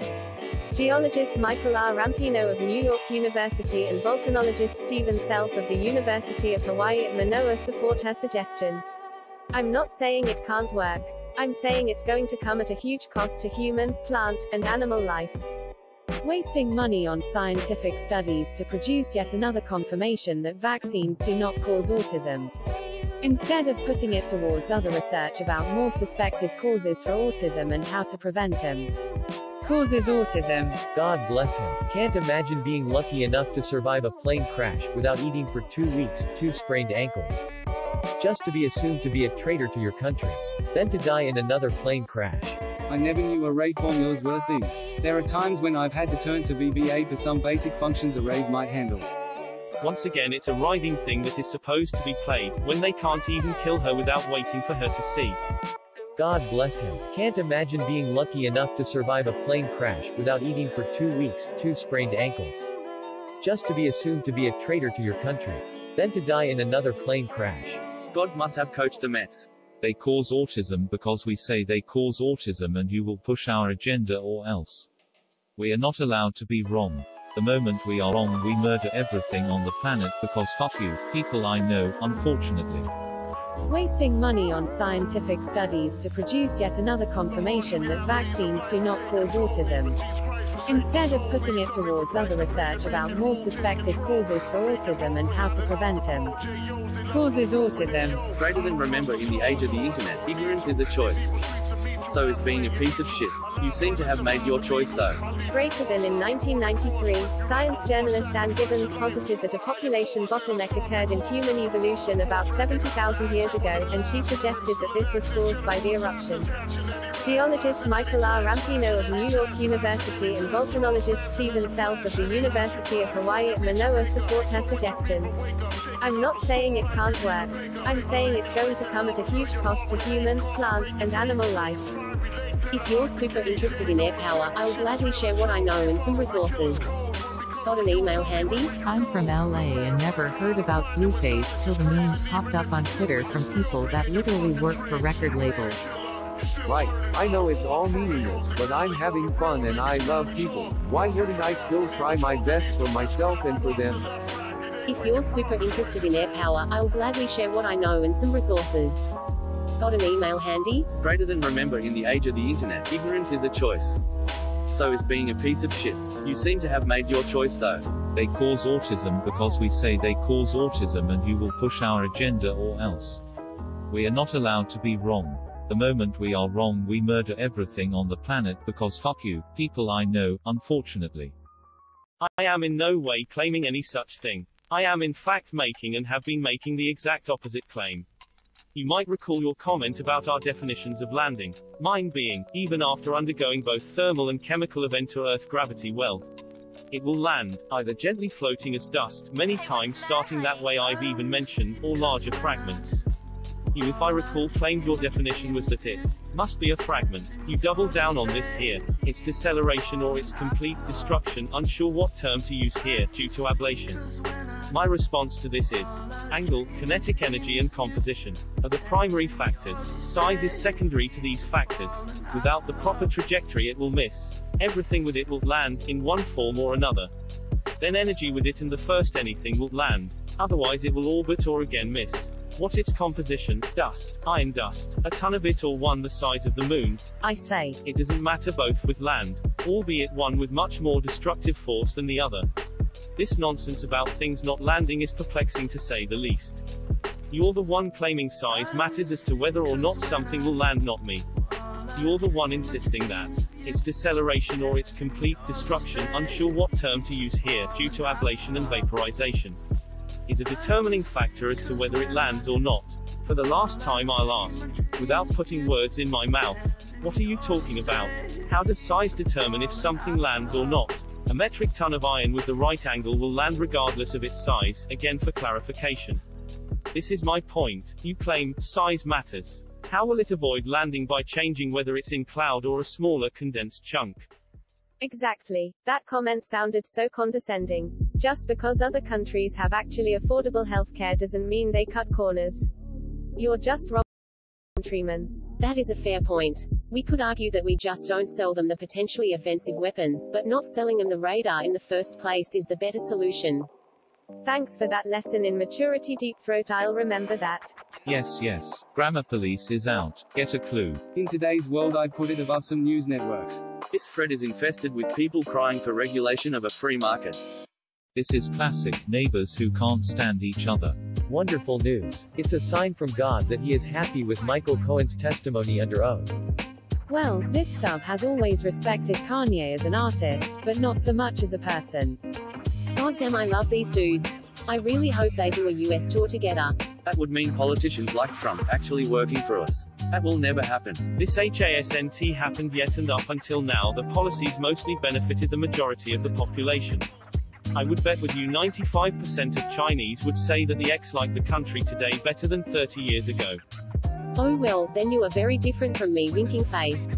Geologist Michael R. Rampino of New York University and volcanologist Stephen Self of the University of Hawaii at Manoa support her suggestion. I'm not saying it can't work. I'm saying it's going to come at a huge cost to human, plant, and animal life. Wasting money on scientific studies to produce yet another confirmation that vaccines do not cause autism. Instead of putting it towards other research about more suspected causes for autism and how to prevent them. Causes autism. God bless him. Can't imagine being lucky enough to survive a plane crash without eating for 2 weeks, 2 sprained ankles. Just to be assumed to be a traitor to your country. Then to die in another plane crash. I never knew array formulas were a thing. There are times when I've had to turn to VBA for some basic functions arrays might handle. Once again, it's a writhing thing that is supposed to be played, when they can't even kill her without waiting for her to see. God bless him. Can't imagine being lucky enough to survive a plane crash without eating for 2 weeks, 2 sprained ankles. Just to be assumed to be a traitor to your country. Then to die in another plane crash. God must have coached the Mets. They cause autism because we say they cause autism and you will push our agenda or else. We are not allowed to be wrong. The moment we are wrong we murder everything on the planet because fuck you, people I know, unfortunately. Wasting money on scientific studies to produce yet another confirmation that vaccines do not cause autism. Instead of putting it towards other research about more suspected causes for autism and how to prevent them. Causes autism. Greater than remember, in the age of the internet, ignorance is a choice. So is being a piece of shit. You seem to have made your choice though. Greater than in 1993, science journalist Ann Gibbons posited that a population bottleneck occurred in human evolution about 70,000 years ago, and she suggested that this was caused by the eruption. Geologist Michael R. Rampino of New York University and volcanologist Stephen Self of the University of Hawaii at Manoa support her suggestion. I'm not saying it can't work. I'm saying it's going to come at a huge cost to human, plant, and animal life. If you're super interested in air power, I'll gladly share what I know and some resources. Got an email handy? I'm from LA and never heard about Blueface till the memes popped up on Twitter from people that literally work for record labels. Right, I know it's all meaningless, but I'm having fun and I love people. Why wouldn't I still try my best for myself and for them? If you're super interested in air power, I'll gladly share what I know and some resources. Got an email handy? Greater than remember, in the age of the internet, ignorance is a choice. So is being a piece of shit. You seem to have made your choice though. They cause autism because we say they cause autism and you will push our agenda or else. We are not allowed to be wrong. The moment we are wrong, we murder everything on the planet because fuck you, people I know, unfortunately. I am in no way claiming any such thing. I am in fact making and have been making the exact opposite claim. You might recall your comment about our definitions of landing. Mine being, even after undergoing both thermal and chemical event to Earth gravity, well, it will land, either gently floating as dust, many times starting that way I've even mentioned, or larger fragments. You, if I recall, claimed your definition was that it must be a fragment. You doubled down on this here. It's deceleration or it's complete destruction, unsure what term to use here, due to ablation. My response to this is, angle, kinetic energy and composition are the primary factors. Size is secondary to these factors. Without the proper trajectory it will miss. Everything with it will land, in one form or another. Then energy with it and the first anything will land. Otherwise it will orbit or again miss. What its composition? Dust, iron dust, a ton of it or one the size of the moon? I say, it doesn't matter, both with land, albeit one with much more destructive force than the other. This nonsense about things not landing is perplexing to say the least. You're the one claiming size matters as to whether or not something will land, not me. You're the one insisting that it's deceleration or it's complete destruction, unsure what term to use here, due to ablation and vaporization, is a determining factor as to whether it lands or not. For the last time I'll ask, without putting words in my mouth, what are you talking about? How does size determine if something lands or not? A metric ton of iron with the right angle will land regardless of its size, again for clarification. This is my point. You claim, size matters. How will it avoid landing by changing whether it's in cloud or a smaller condensed chunk? Exactly. That comment sounded so condescending. Just because other countries have actually affordable healthcare doesn't mean they cut corners. You're just wrong, countryman. That is a fair point. We could argue that we just don't sell them the potentially offensive weapons, but not selling them the radar in the first place is the better solution. Thanks for that lesson in maturity, Deep Throat. I'll remember that. Yes, yes. Grammar police is out. Get a clue. In today's world, I'd put it above some news networks. This thread is infested with people crying for regulation of a free market. This is classic neighbors who can't stand each other. Wonderful news. It's a sign from God that he is happy with Michael Cohen's testimony under oath. Well, this sub has always respected Kanye as an artist, but not so much as a person. God damn, I love these dudes. I really hope they do a US tour together. That would mean politicians like Trump actually working for us. That will never happen. This HASNT happened yet, and up until now the policies mostly benefited the majority of the population. I would bet with you 95% of Chinese would say that the X like the country today better than 30 years ago. Oh well, then you are very different from me, winking face.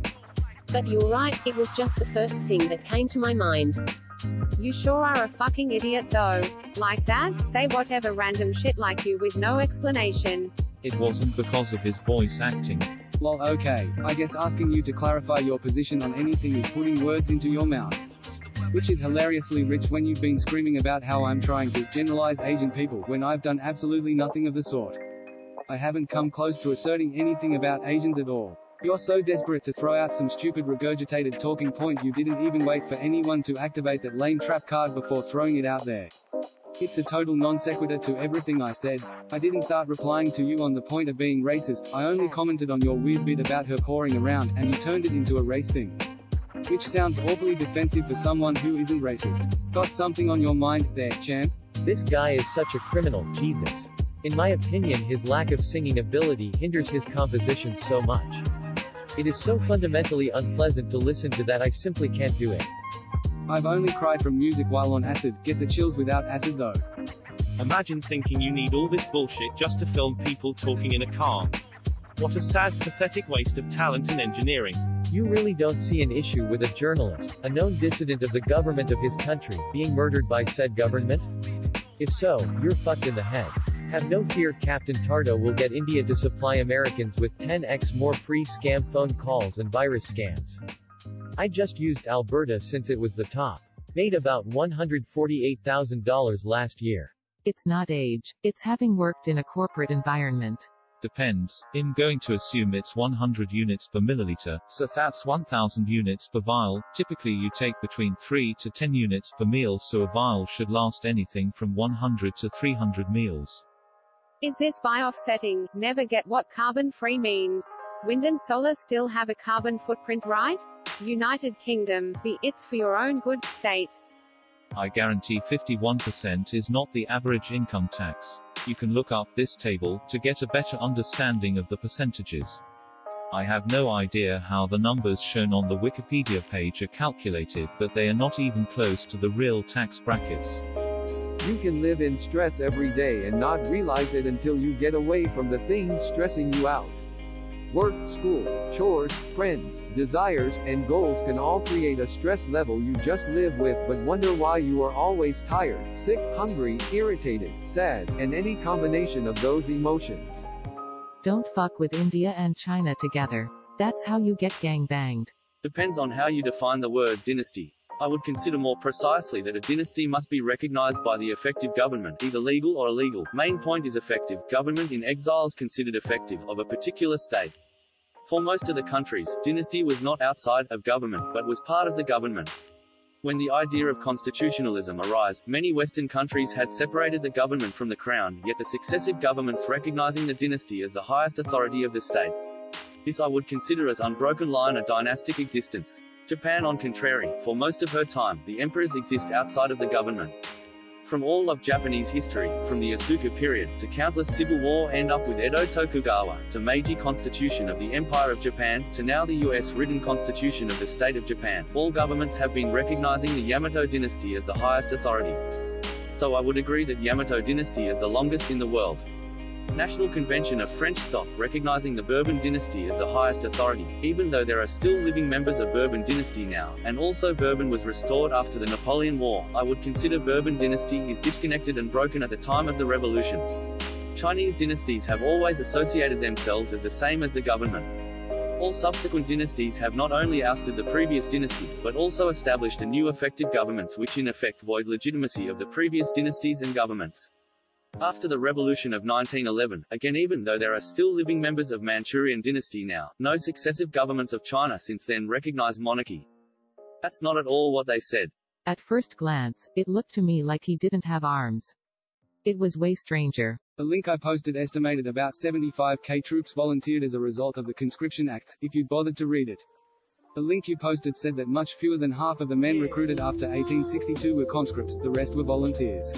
But you're right, it was just the first thing that came to my mind. You sure are a fucking idiot though. Like that, say whatever random shit like you with no explanation. It wasn't because of his voice acting. Lol, okay, I guess asking you to clarify your position on anything is putting words into your mouth. Which is hilariously rich when you've been screaming about how I'm trying to generalize Asian people when I've done absolutely nothing of the sort. I haven't come close to asserting anything about Asians at all. You're so desperate to throw out some stupid regurgitated talking point you didn't even wait for anyone to activate that lame trap card before throwing it out there. It's a total non sequitur to everything I said. I didn't start replying to you on the point of being racist, I only commented on your weird bit about her whoring around, and you turned it into a race thing. Which sounds awfully defensive for someone who isn't racist. Got something on your mind there, champ? This guy is such a criminal, Jesus. In my opinion, his lack of singing ability hinders his composition so much. It is so fundamentally unpleasant to listen to that I simply can't do it. I've only cried from music while on acid, get the chills without acid though. Imagine thinking you need all this bullshit just to film people talking in a car. What a sad, pathetic waste of talent and engineering. You really don't see an issue with a journalist, a known dissident of the government of his country, being murdered by said government? If so, you're fucked in the head. Have no fear, Captain Tardo will get India to supply Americans with 10x more free scam phone calls and virus scams. I just used Alberta since it was the top. Made about $148,000 last year. It's not age, it's having worked in a corporate environment. Depends. I'm going to assume it's 100 units per milliliter, so that's 1000 units per vial. Typically you take between 3 to 10 units per meal, so a vial should last anything from 100 to 300 meals. Is this by offsetting? Never get what carbon-free means. Wind and solar still have a carbon footprint, right? United Kingdom, the it's for your own good state. I guarantee 51% is not the average income tax. You can look up this table to get a better understanding of the percentages. I have no idea how the numbers shown on the Wikipedia page are calculated, but they are not even close to the real tax brackets. You can live in stress every day and not realize it until you get away from the things stressing you out. Work, school, chores, friends, desires, and goals can all create a stress level you just live with but wonder why you are always tired, sick, hungry, irritated, sad, and any combination of those emotions. Don't fuck with India and China together. That's how you get gangbanged. Depends on how you define the word dynasty. I would consider more precisely that a dynasty must be recognized by the effective government, either legal or illegal. Main point is effective government in exile is considered effective of a particular state. For most of the countries, dynasty was not outside of government, but was part of the government. When the idea of constitutionalism arose, many Western countries had separated the government from the crown, yet the successive governments recognizing the dynasty as the highest authority of the state. This I would consider as unbroken line of dynastic existence. Japan on contrary, for most of her time, the emperors exist outside of the government. From all of Japanese history, from the Asuka period to countless civil war end up with Edo Tokugawa, to Meiji Constitution of the Empire of Japan, to now the US written Constitution of the State of Japan, all governments have been recognizing the Yamato dynasty as the highest authority. So I would agree that Yamato dynasty is the longest in the world. National Convention of French stock recognizing the Bourbon dynasty as the highest authority, even though there are still living members of Bourbon dynasty now, and also Bourbon was restored after the Napoleon War. I would consider Bourbon dynasty is disconnected and broken at the time of the revolution. Chinese dynasties have always associated themselves as the same as the government. All subsequent dynasties have not only ousted the previous dynasty, but also established a new effective governments which in effect void legitimacy of the previous dynasties and governments. After the revolution of 1911, again even though there are still living members of Manchurian dynasty now, no successive governments of China since then recognize monarchy. That's not at all what they said. At first glance, it looked to me like he didn't have arms. It was way stranger. The link I posted estimated about 75k troops volunteered as a result of the Conscription Acts, if you'd bothered to read it. The link you posted said that much fewer than half of the men recruited after 1862 were conscripts, the rest were volunteers.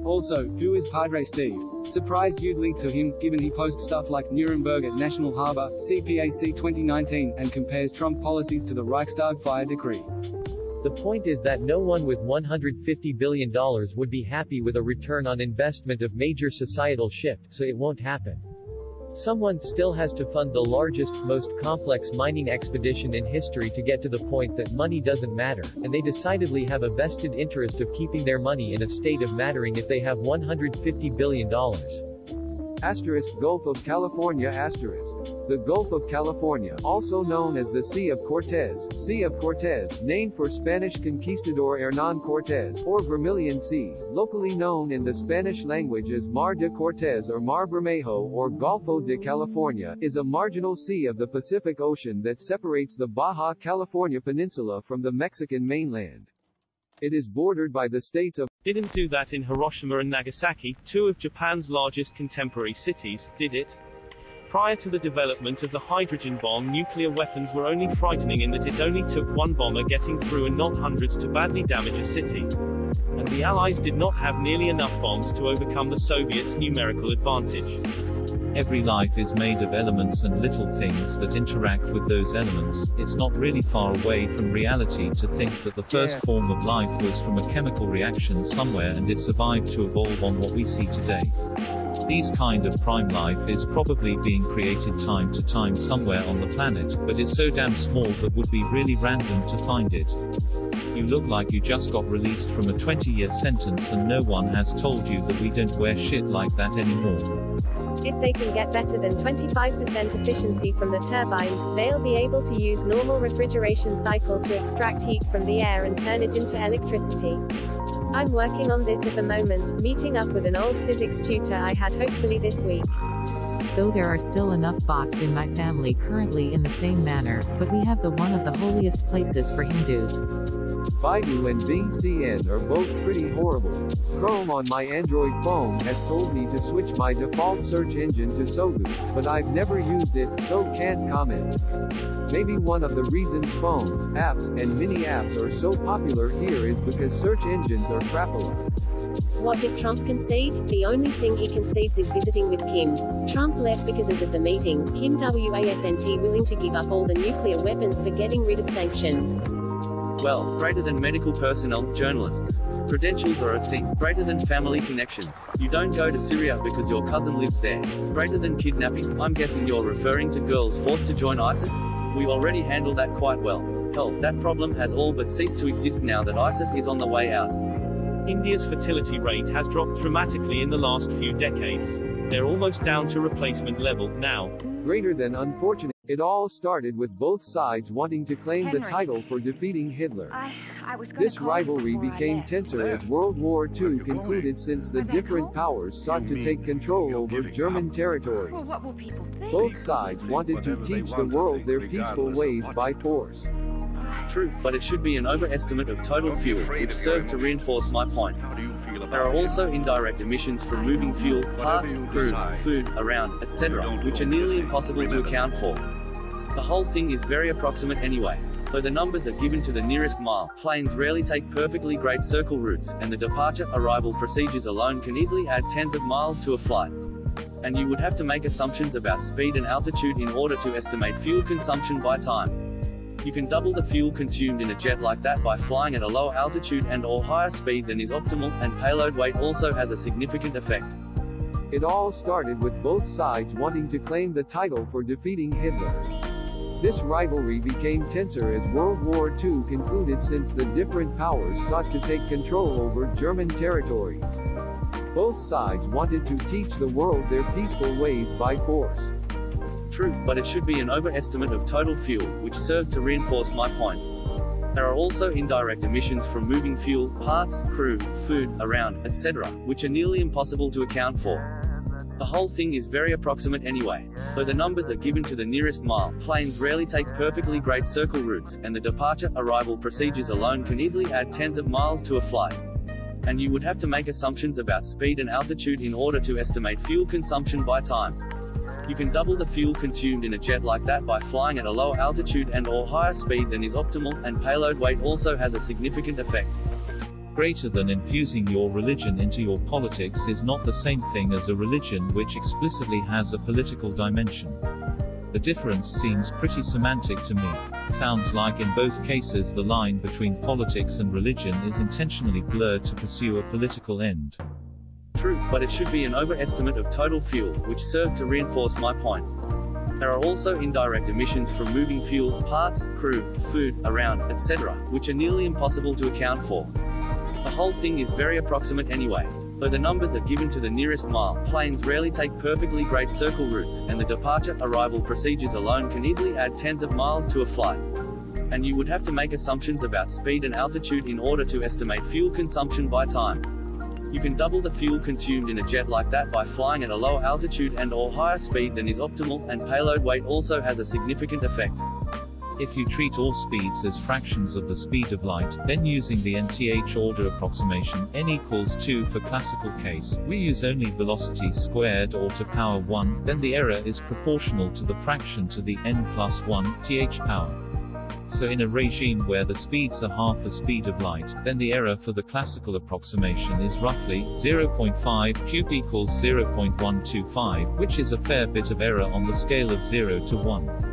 Also, who is Padre Steve? Surprised you'd link to him, given he posts stuff like Nuremberg at National Harbor, CPAC 2019, and compares Trump policies to the Reichstag fire decree. The point is that no one with $150 billion would be happy with a return on investment of major societal shift, so it won't happen. Someone still has to fund the largest, most complex mining expedition in history to get to the point that money doesn't matter, and they decidedly have a vested interest of keeping their money in a state of mattering if they have $150 billion. Asterisk Gulf of California asterisk. The Gulf of California, also known as the Sea of Cortez, named for Spanish conquistador Hernán Cortés, or Vermilion Sea, locally known in the Spanish language as Mar de Cortés or Mar Bermejo or Golfo de California, is a marginal sea of the Pacific Ocean that separates the Baja California Peninsula from the Mexican mainland. It is bordered by the states of Didn't do that in Hiroshima and Nagasaki, two of Japan's largest contemporary cities, did it? Prior to the development of the hydrogen bomb, nuclear weapons were only frightening in that it only took one bomber getting through and not hundreds to badly damage a city. And the Allies did not have nearly enough bombs to overcome the Soviets' numerical advantage. Every life is made of elements and little things that interact with those elements. It's not really far away from reality to think that the first form of life was from a chemical reaction somewhere and it survived to evolve on what we see today. This kind of prime life is probably being created time to time somewhere on the planet, but it's so damn small that would be really random to find it. You look like you just got released from a 20-year sentence and no one has told you that we don't wear shit like that anymore. If they can get better than 25% efficiency from the turbines, they'll be able to use normal refrigeration cycle to extract heat from the air and turn it into electricity. I'm working on this at the moment, meeting up with an old physics tutor I had hopefully this week. Though there are still enough Bhakt in my family currently in the same manner, but we have the one of the holiest places for Hindus. Baidu and Bing Cn are both pretty horrible. Chrome on my Android phone has told me to switch my default search engine to Sogu, but I've never used it, so can't comment. Maybe one of the reasons phones, apps, and mini-apps are so popular here is because search engines are crapola. What did Trump concede? The only thing he concedes is visiting with Kim. Trump left because as of the meeting, Kim wasn't willing to give up all the nuclear weapons for getting rid of sanctions. Well, greater than medical personnel, journalists. Credentials are a thing. Greater than family connections. You don't go to Syria because your cousin lives there. Greater than kidnapping. I'm guessing you're referring to girls forced to join ISIS? We already handle that quite well. Hell, that problem has all but ceased to exist now that ISIS is on the way out. India's fertility rate has dropped dramatically in the last few decades. They're almost down to replacement level now. Greater than unfortunate. It all started with both sides wanting to claim the title for defeating Hitler. This rivalry became tenser as World War II concluded since the different powers sought to take control over German territories. Both sides wanted to teach the world their peaceful ways by force. True, but it should be an overestimate of total fuel, which serves to reinforce my point. There are also indirect emissions from moving fuel, parts, crew, food, around, etc., which are nearly impossible to account for. The whole thing is very approximate anyway. Though the numbers are given to the nearest mile, planes rarely take perfectly great circle routes, and the departure-arrival procedures alone can easily add tens of miles to a flight. And you would have to make assumptions about speed and altitude in order to estimate fuel consumption by time. You can double the fuel consumed in a jet like that by flying at a lower altitude and/or higher speed than is optimal, and payload weight also has a significant effect. It all started with both sides wanting to claim the title for defeating Hitler. This rivalry became tenser as World War II concluded since the different powers sought to take control over German territories. Both sides wanted to teach the world their peaceful ways by force. True, but it should be an overestimate of total fuel, which serves to reinforce my point. There are also indirect emissions from moving fuel, parts, crew, food, around, etc., which are nearly impossible to account for. The whole thing is very approximate anyway. Though the numbers are given to the nearest mile, planes rarely take perfectly great circle routes, and the departure-arrival procedures alone can easily add tens of miles to a flight. And you would have to make assumptions about speed and altitude in order to estimate fuel consumption by time. You can double the fuel consumed in a jet like that by flying at a lower altitude and/or higher speed than is optimal, and payload weight also has a significant effect. Greater than infusing your religion into your politics is not the same thing as a religion which explicitly has a political dimension. The difference seems pretty semantic to me. Sounds like in both cases the line between politics and religion is intentionally blurred to pursue a political end. True, but it should be an overestimate of total fuel, which serves to reinforce my point. There are also indirect emissions from moving fuel, parts, crew, food, around, etc., which are nearly impossible to account for. The whole thing is very approximate anyway. Though the numbers are given to the nearest mile, planes rarely take perfectly great circle routes, and the departure-arrival procedures alone can easily add tens of miles to a flight. And you would have to make assumptions about speed and altitude in order to estimate fuel consumption by time. You can double the fuel consumed in a jet like that by flying at a lower altitude and/or higher speed than is optimal, and payload weight also has a significant effect. If you treat all speeds as fractions of the speed of light, then using the nth order approximation, n equals 2 for classical case, we use only velocity squared or to power 1, then the error is proportional to the fraction to the n plus 1, th power. So in a regime where the speeds are half the speed of light, then the error for the classical approximation is roughly 0.5 cubed equals 0.125, which is a fair bit of error on the scale of 0 to 1.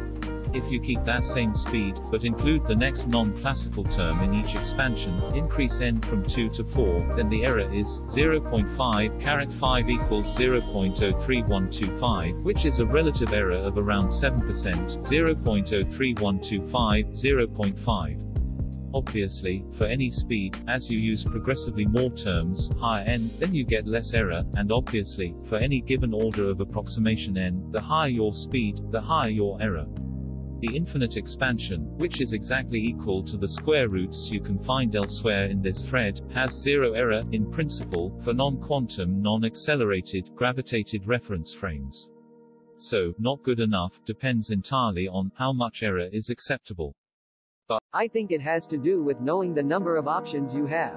If you keep that same speed, but include the next non-classical term in each expansion, increase n from 2 to 4, then the error is 0.5 caret 5 equals 0.03125, which is a relative error of around 7%, 0.03125, 0.5. Obviously, for any speed, as you use progressively more terms, higher n, then you get less error, and obviously, for any given order of approximation n, the higher your speed, the higher your error. The infinite expansion, which is exactly equal to the square roots you can find elsewhere in this thread, has zero error, in principle, for non-quantum non-accelerated, gravitated reference frames. So, not good enough depends entirely on how much error is acceptable. But I think it has to do with knowing the number of options you have.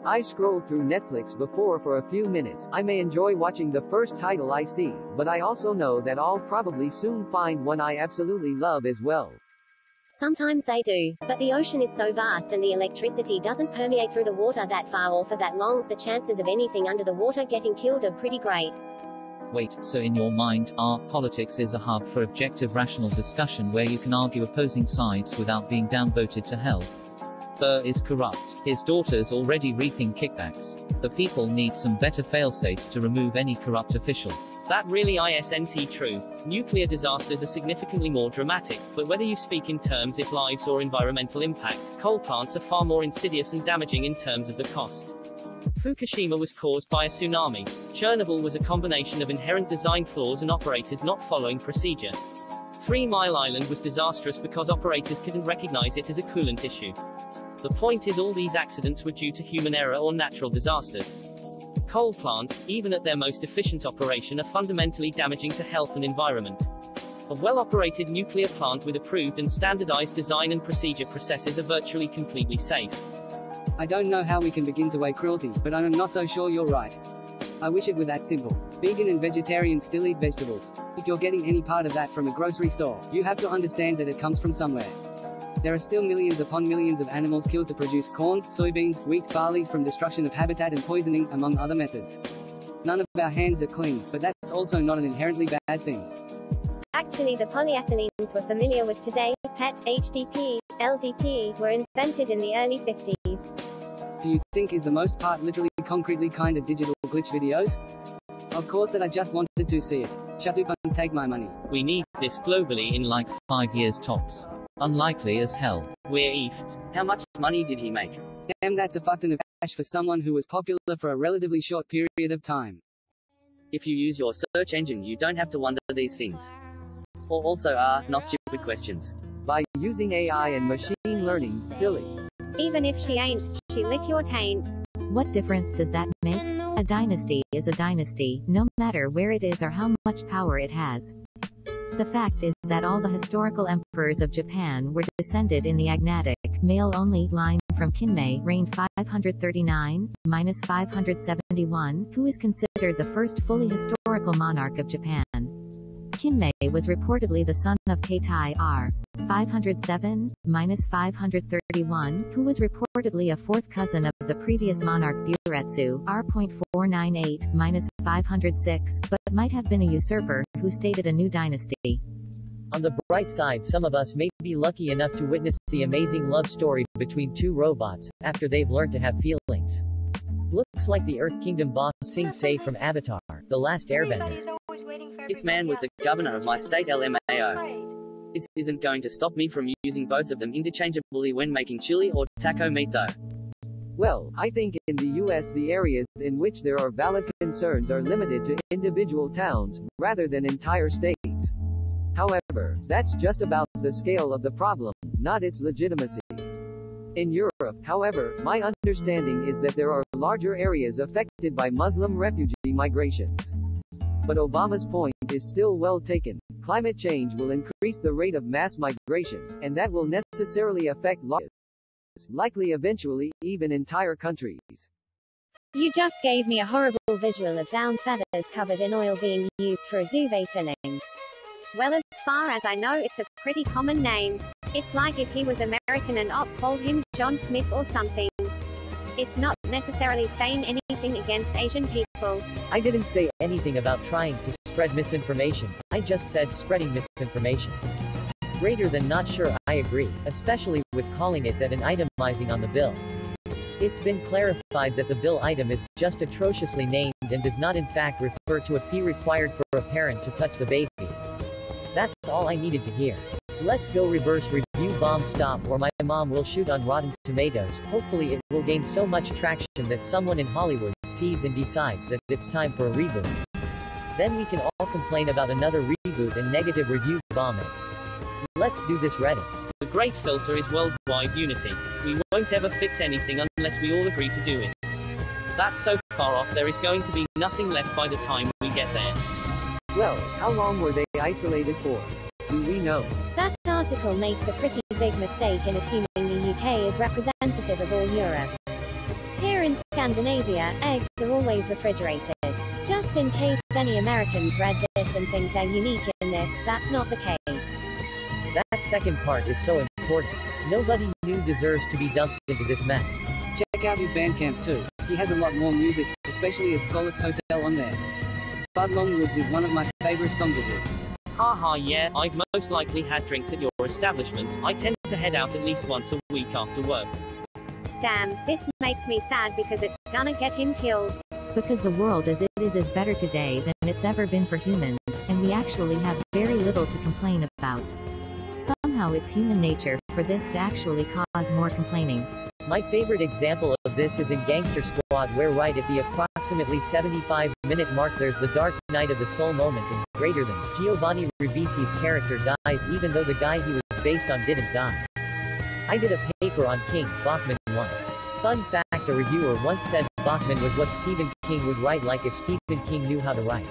I scrolled through Netflix before for a few minutes. I may enjoy watching the first title I see, but I also know that I'll probably soon find one I absolutely love as well. Sometimes they do, but the ocean is so vast and the electricity doesn't permeate through the water that far or for that long, the chances of anything under the water getting killed are pretty great. Wait, so in your mind, politics is a hub for objective rational discussion where you can argue opposing sides without being downvoted to hell? Burr is corrupt. His daughter's already reaping kickbacks. The people need some better failsafes to remove any corrupt official. That really isn't true. Nuclear disasters are significantly more dramatic, but whether you speak in terms of lives or environmental impact, coal plants are far more insidious and damaging in terms of the cost. Fukushima was caused by a tsunami. Chernobyl was a combination of inherent design flaws and operators not following procedure. 3 Mile Island was disastrous because operators couldn't recognize it as a coolant issue. The point is all these accidents were due to human error or natural disasters. Coal plants, even at their most efficient operation, are fundamentally damaging to health and environment. A well-operated nuclear plant with approved and standardized design and procedure processes are virtually completely safe. I don't know how we can begin to weigh cruelty, but I'm not so sure you're right. I wish it were that simple. Vegan and vegetarians still eat vegetables. If you're getting any part of that from a grocery store, you have to understand that it comes from somewhere. There are still millions upon millions of animals killed to produce corn, soybeans, wheat, barley, from destruction of habitat and poisoning, among other methods. None of our hands are clean, but that's also not an inherently bad thing. Actually, the polyethylenes we're familiar with today, PET, HDPE, LDPE, were invented in the early 50s. Do you think is the most part literally concretely kind of digital glitch videos? Of course that I just wanted to see it. Shut up and take my money. We need this globally in like 5 years tops. Unlikely as hell. We're ETH. How much money did he make? Damn, that's a fuck ton of cash for someone who was popular for a relatively short period of time. If you use your search engine, you don't have to wonder these things. Or also not stupid questions. By using AI and machine learning, silly. Even if she ain't, she lick your taint. What difference does that make? A dynasty is a dynasty, no matter where it is or how much power it has. The fact is that all the historical emperors of Japan were descended in the agnatic, male-only line from Kinmei, reign 539–571, who is considered the first fully historical monarch of Japan. Kinmei was reportedly the son of Keitai R. 507–531, who was reportedly a fourth cousin of the previous monarch Buretsu R.498–506, but might have been a usurper, who stated a new dynasty. On the bright side, some of us may be lucky enough to witness the amazing love story between two robots, after they've learned to have feelings. Looks like the Earth Kingdom boss Sing Se from Avatar, The Last Airbender. This man was the governor of my state LMAO. This isn't going to stop me from using both of them interchangeably when making chili or taco meat though. Well, I think in the US the areas in which there are valid concerns are limited to individual towns, rather than entire states. However, that's just about the scale of the problem, not its legitimacy. In Europe, however, my understanding is that there are larger areas affected by Muslim refugee migrations. But Obama's point is still well taken. Climate change will increase the rate of mass migrations, and that will necessarily affect large, likely eventually, even entire countries. You just gave me a horrible visual of down feathers covered in oil being used for a duvet filling. Well, as far as I know, it's a pretty common name. It's like if he was American and Op called him John Smith or something. It's not necessarily saying anything against Asian people. I didn't say anything about trying to spread misinformation. I just said spreading misinformation. Greater than not sure, I agree, especially with calling it that and itemizing on the bill. It's been clarified that the bill item is just atrociously named and does not in fact refer to a fee required for a parent to touch the baby. That's all I needed to hear. Let's go reverse review bomb stop or my mom will shoot on Rotten Tomatoes. Hopefully it will gain so much traction that someone in Hollywood sees and decides that it's time for a reboot. Then we can all complain about another reboot and negative review bombing. Let's do this Reddit. The great filter is worldwide unity. We won't ever fix anything unless we all agree to do it. That's so far off there is going to be nothing left by the time we get there. Well, how long were they isolated for? Do we know? That article makes a pretty big mistake in assuming the UK is representative of all Europe. Here in Scandinavia, eggs are always refrigerated. Just in case any Americans read this and think they're unique in this, that's not the case. That second part is so important. Nobody new deserves to be dumped into this mess. Check out his Bandcamp too. He has a lot more music, especially his Skolix Hotel on there. Bud Longwoods is one of my favorite songs of his. Haha, yeah, I've most likely had drinks at your establishment. I tend to head out at least once a week after work. Damn, this makes me sad because it's gonna get him killed. Because the world as it is better today than it's ever been for humans, and we actually have very little to complain about. Somehow it's human nature for this to actually cause more complaining. My favorite example of this is in Gangster Squad, where right at the approximately 75-minute mark there's the dark night of the soul moment and greater than Giovanni Ribisi's character dies even though the guy he was based on didn't die. I did a paper on King Bachman once. Fun fact, a reviewer once said Bachman was what Stephen King would write like if Stephen King knew how to write.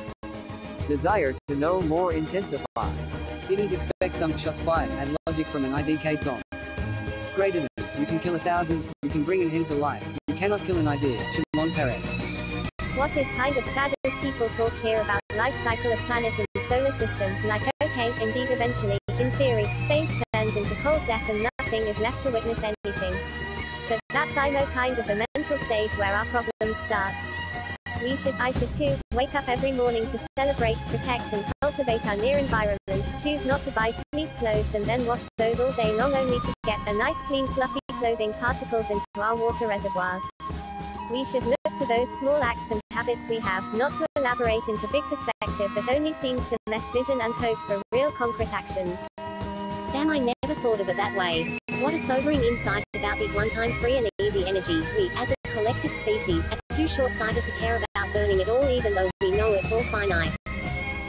Desire to know more intensifies. Didn't expect some shots fired had logic from an IDK song. Greater than, you can kill 1,000, you can bring an end to life, you cannot kill an idea, Shimon Peres. What is kind of sad is people talk here about life cycle of planet and solar system, like okay, indeed eventually, in theory, space turns into cold death and nothing is left to witness anything. But that's kind of the mental stage where our problems start. I should too, wake up every morning to celebrate, protect and cultivate our near environment, choose not to buy fleece clothes and then wash those all day long only to get a nice clean fluffy clothing particles into our water reservoirs. We should look to those small acts and habits we have, not to elaborate into big perspective that only seems to mess vision and hope for real concrete actions. Damn, I never thought of it that way. What a sobering insight about the one-time free and easy energy. We, as a collective species, are too short-sighted to care about burning it all even though we know it's all finite.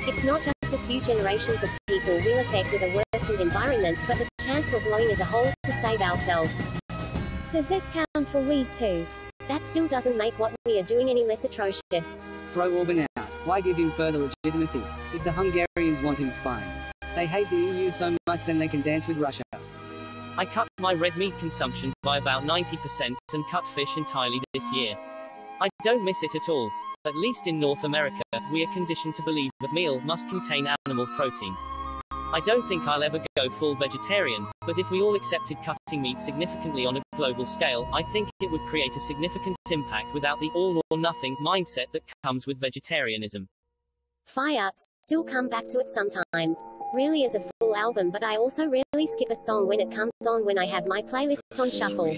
It's not just a few generations of people we'll affect with a worsened environment, but the chance we're blowing as a whole to save ourselves. Does this count for weed too? That still doesn't make what we are doing any less atrocious. Throw Orban out. Why give him further legitimacy? If the Hungarians want him, fine. They hate the EU so much then they can dance with Russia. I cut my red meat consumption by about 90% and cut fish entirely this year. I don't miss it at all. At least in North America, we are conditioned to believe that meal must contain animal protein. I don't think I'll ever go full vegetarian, but if we all accepted cutting meat significantly on a global scale, I think it would create a significant impact without the all or nothing mindset that comes with vegetarianism. Fire, still come back to it sometimes. Really as a full album, but I also rarely skip a song when it comes on when I have my playlist on shuffle.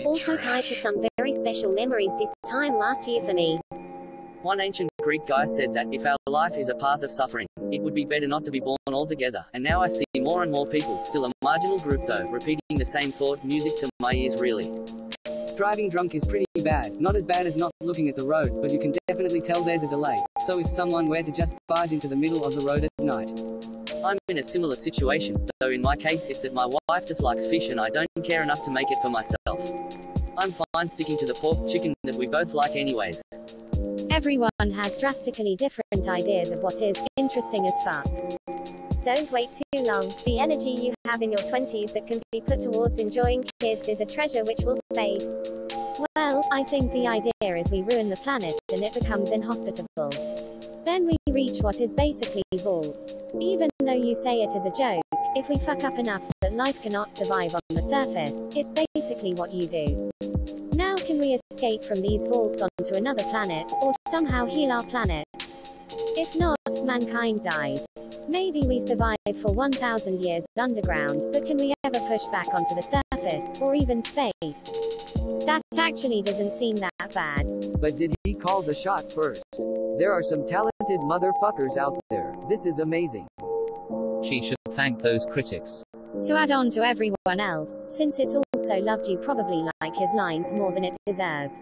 Also tied to some very special memories this time last year for me. One ancient Greek guy said that if our life is a path of suffering, it would be better not to be born altogether, and now I see more and more people, still a marginal group though, repeating the same thought. Music to my ears really. Driving drunk is pretty bad, not as bad as not looking at the road, but you can definitely tell there's a delay, so if someone were to just barge into the middle of the road at night. I'm in a similar situation, though in my case it's that my wife dislikes fish and I don't care enough to make it for myself. I'm fine sticking to the pork chicken that we both like anyways. Everyone has drastically different ideas of what is interesting as fuck. Don't wait too long. The energy you have in your 20s that can be put towards enjoying kids is a treasure which will fade. Well, I think the idea is we ruin the planet and it becomes inhospitable. Then we reach what is basically vaults. Even though you say it as a joke, If we fuck up enough that life cannot survive on the surface, it's basically what you do. Now can we escape from these vaults onto another planet, or somehow heal our planet? If not, mankind dies. Maybe we survive for 1,000 years underground, but can we ever push back onto the surface, or even space? That actually doesn't seem that bad. But did he call the shot first? There are some talented motherfuckers out there. This is amazing. She should thank those critics. To add on to everyone else, since it's also loved, you probably like his lines more than it deserved.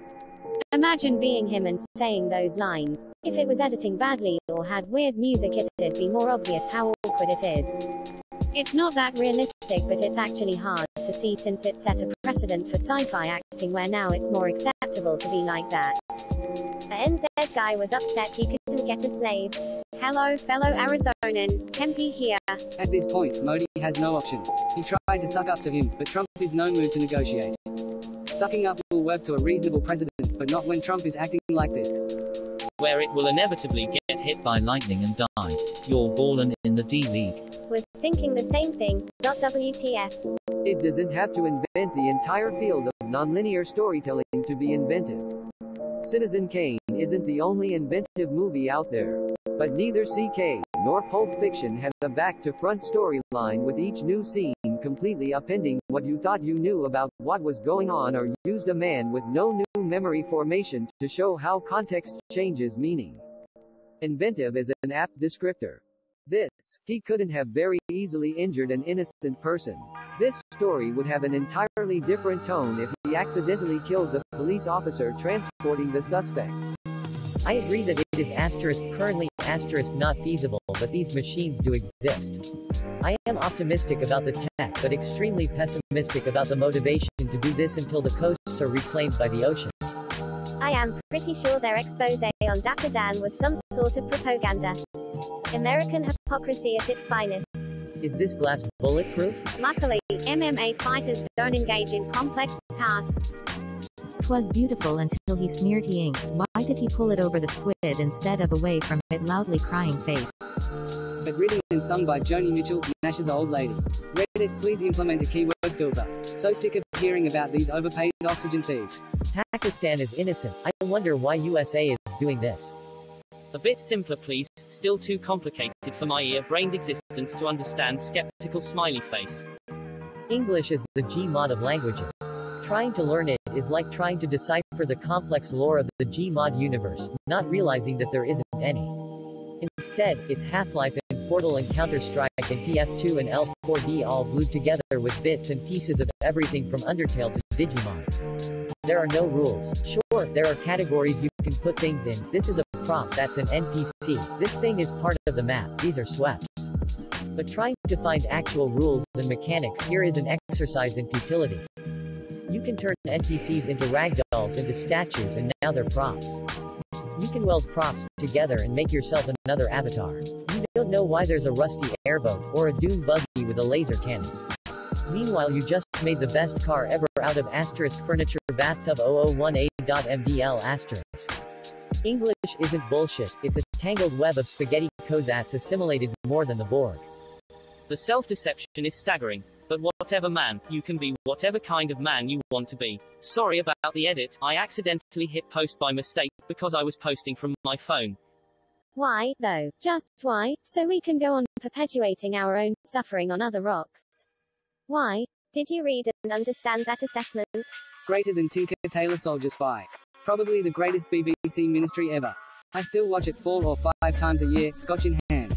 Imagine being him and saying those lines. If it was editing badly or had weird music, it'd be more obvious how awkward it is. It's not that realistic, but it's actually hard to see since it set a precedent for sci-fi acting where now it's more acceptable to be like that. The NZ guy was upset he couldn't get a slave. Hello fellow Arizonan, Tempe here. At this point, Modi has no option. He tried to suck up to him, but Trump is no mood to negotiate. Sucking up will work to a reasonable president, but not when Trump is acting like this. Where it will inevitably get hit by lightning and die. You're ballin' in the D-League. Was thinking the same thing. WTF. It doesn't have to invent the entire field of nonlinear storytelling to be inventive. Citizen Kane isn't the only inventive movie out there. But neither CK nor Pulp Fiction had a back-to-front storyline with each new scene completely appending what you thought you knew about what was going on, or used a man with no new memory formation to show how context changes meaning. Inventive is an apt descriptor. He couldn't have very easily injured an innocent person. This story would have an entirely different tone if he accidentally killed the police officer transporting the suspect. I agree that it is currently not feasible, but these machines do exist. I am optimistic about the tech, but extremely pessimistic about the motivation to do this until the coasts are reclaimed by the ocean. I am pretty sure their expose on Dapper Dan was some sort of propaganda. American hypocrisy at its finest. Is this glass bulletproof? Luckily, MMA fighters don't engage in complex tasks. 'Twas beautiful until he smeared ink. Why did he pull it over the squid instead of away from it loudly crying face? But written and sung by Joni Mitchell, Nash's old lady. Reddit, please implement a keyword filter. So sick of hearing about these overpaid oxygen thieves. Pakistan is innocent. I wonder why USA is doing this. A bit simpler please, still too complicated for my ear-brained existence to understand. Skeptical smiley face. English is the Gmod of languages. Trying to learn it is like trying to decipher the complex lore of the Gmod universe, not realizing that there isn't any. Instead, it's Half-Life and Portal and Counter-Strike and TF2 and L4D all glued together with bits and pieces of everything from Undertale to Digimon. There are no rules. Sure, there are categories you can put things in. This is a prop, that's an NPC. This thing is part of the map, these are sweeps. But trying to find actual rules and mechanics here is an exercise in futility. You can turn NPCs into ragdolls, into statues, and now they're props. You can weld props together and make yourself another avatar. You don't know why there's a rusty airboat, or a dune buggy with a laser cannon. Meanwhile you just made the best car ever out of *furniture bathtub 001A.mdl*. English isn't bullshit, it's a tangled web of spaghetti cossacks assimilated more than the Borg. The self-deception is staggering. But whatever man, you can be whatever kind of man you want to be. Sorry about the edit, I accidentally hit post by mistake, because I was posting from my phone. Why, though? Just why? So we can go on perpetuating our own suffering on other rocks. Why? Did you read and understand that assessment? Greater than Tinker Tailor Soldier Spy. Probably the greatest BBC ministry ever. I still watch it 4 or 5 times a year, scotch in hand.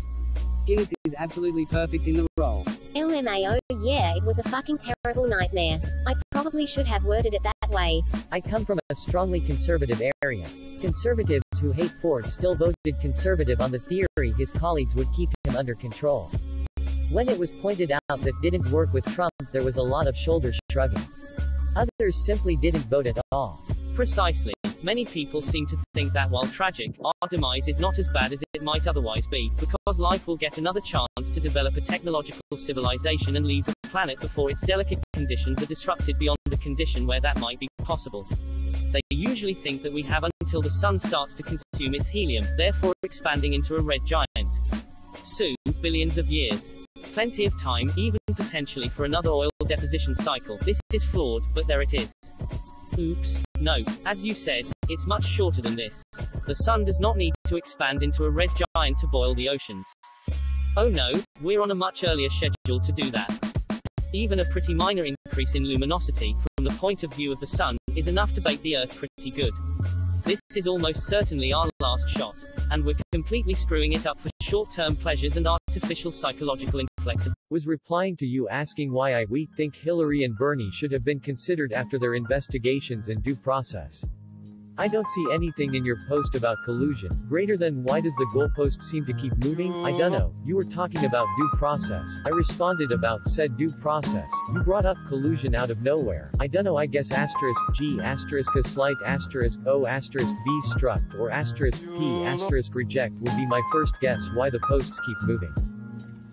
Guinness is absolutely perfect in the role. LMAO, yeah, it was a fucking terrible nightmare. I probably should have worded it that way. I come from a strongly conservative area. Conservatives who hate Ford still voted conservative on the theory his colleagues would keep him under control. When it was pointed out that didn't work with Trump, there was a lot of shoulder shrugging. Others simply didn't vote at all. Precisely. Many people seem to think that while tragic, our demise is not as bad as it might otherwise be, because life will get another chance to develop a technological civilization and leave the planet before its delicate conditions are disrupted beyond the condition where that might be possible. They usually think that we have until the sun starts to consume its helium, therefore expanding into a red giant. Soon, billions of years. plenty of time, even potentially for another oil deposition cycle. This is flawed, but there it is. Oops. No. As you said, it's much shorter than this. The sun does not need to expand into a red giant to boil the oceans. Oh no, we're on a much earlier schedule to do that. Even a pretty minor increase in luminosity, from the point of view of the sun, is enough to bake the Earth pretty good. This is almost certainly our last shot, and we're completely screwing it up for short-term pleasures and artificial psychological inflexibility. Was replying to you asking why we think Hillary and Bernie should have been considered after their investigations and due process. I don't see anything in your post about collusion. Greater than why does the goalpost seem to keep moving? I dunno. You were talking about due process. I responded about said due process. You brought up collusion out of nowhere. I dunno. I guess asterisk G asterisk a slight asterisk O asterisk B struct or asterisk P asterisk reject would be my first guess why the posts keep moving.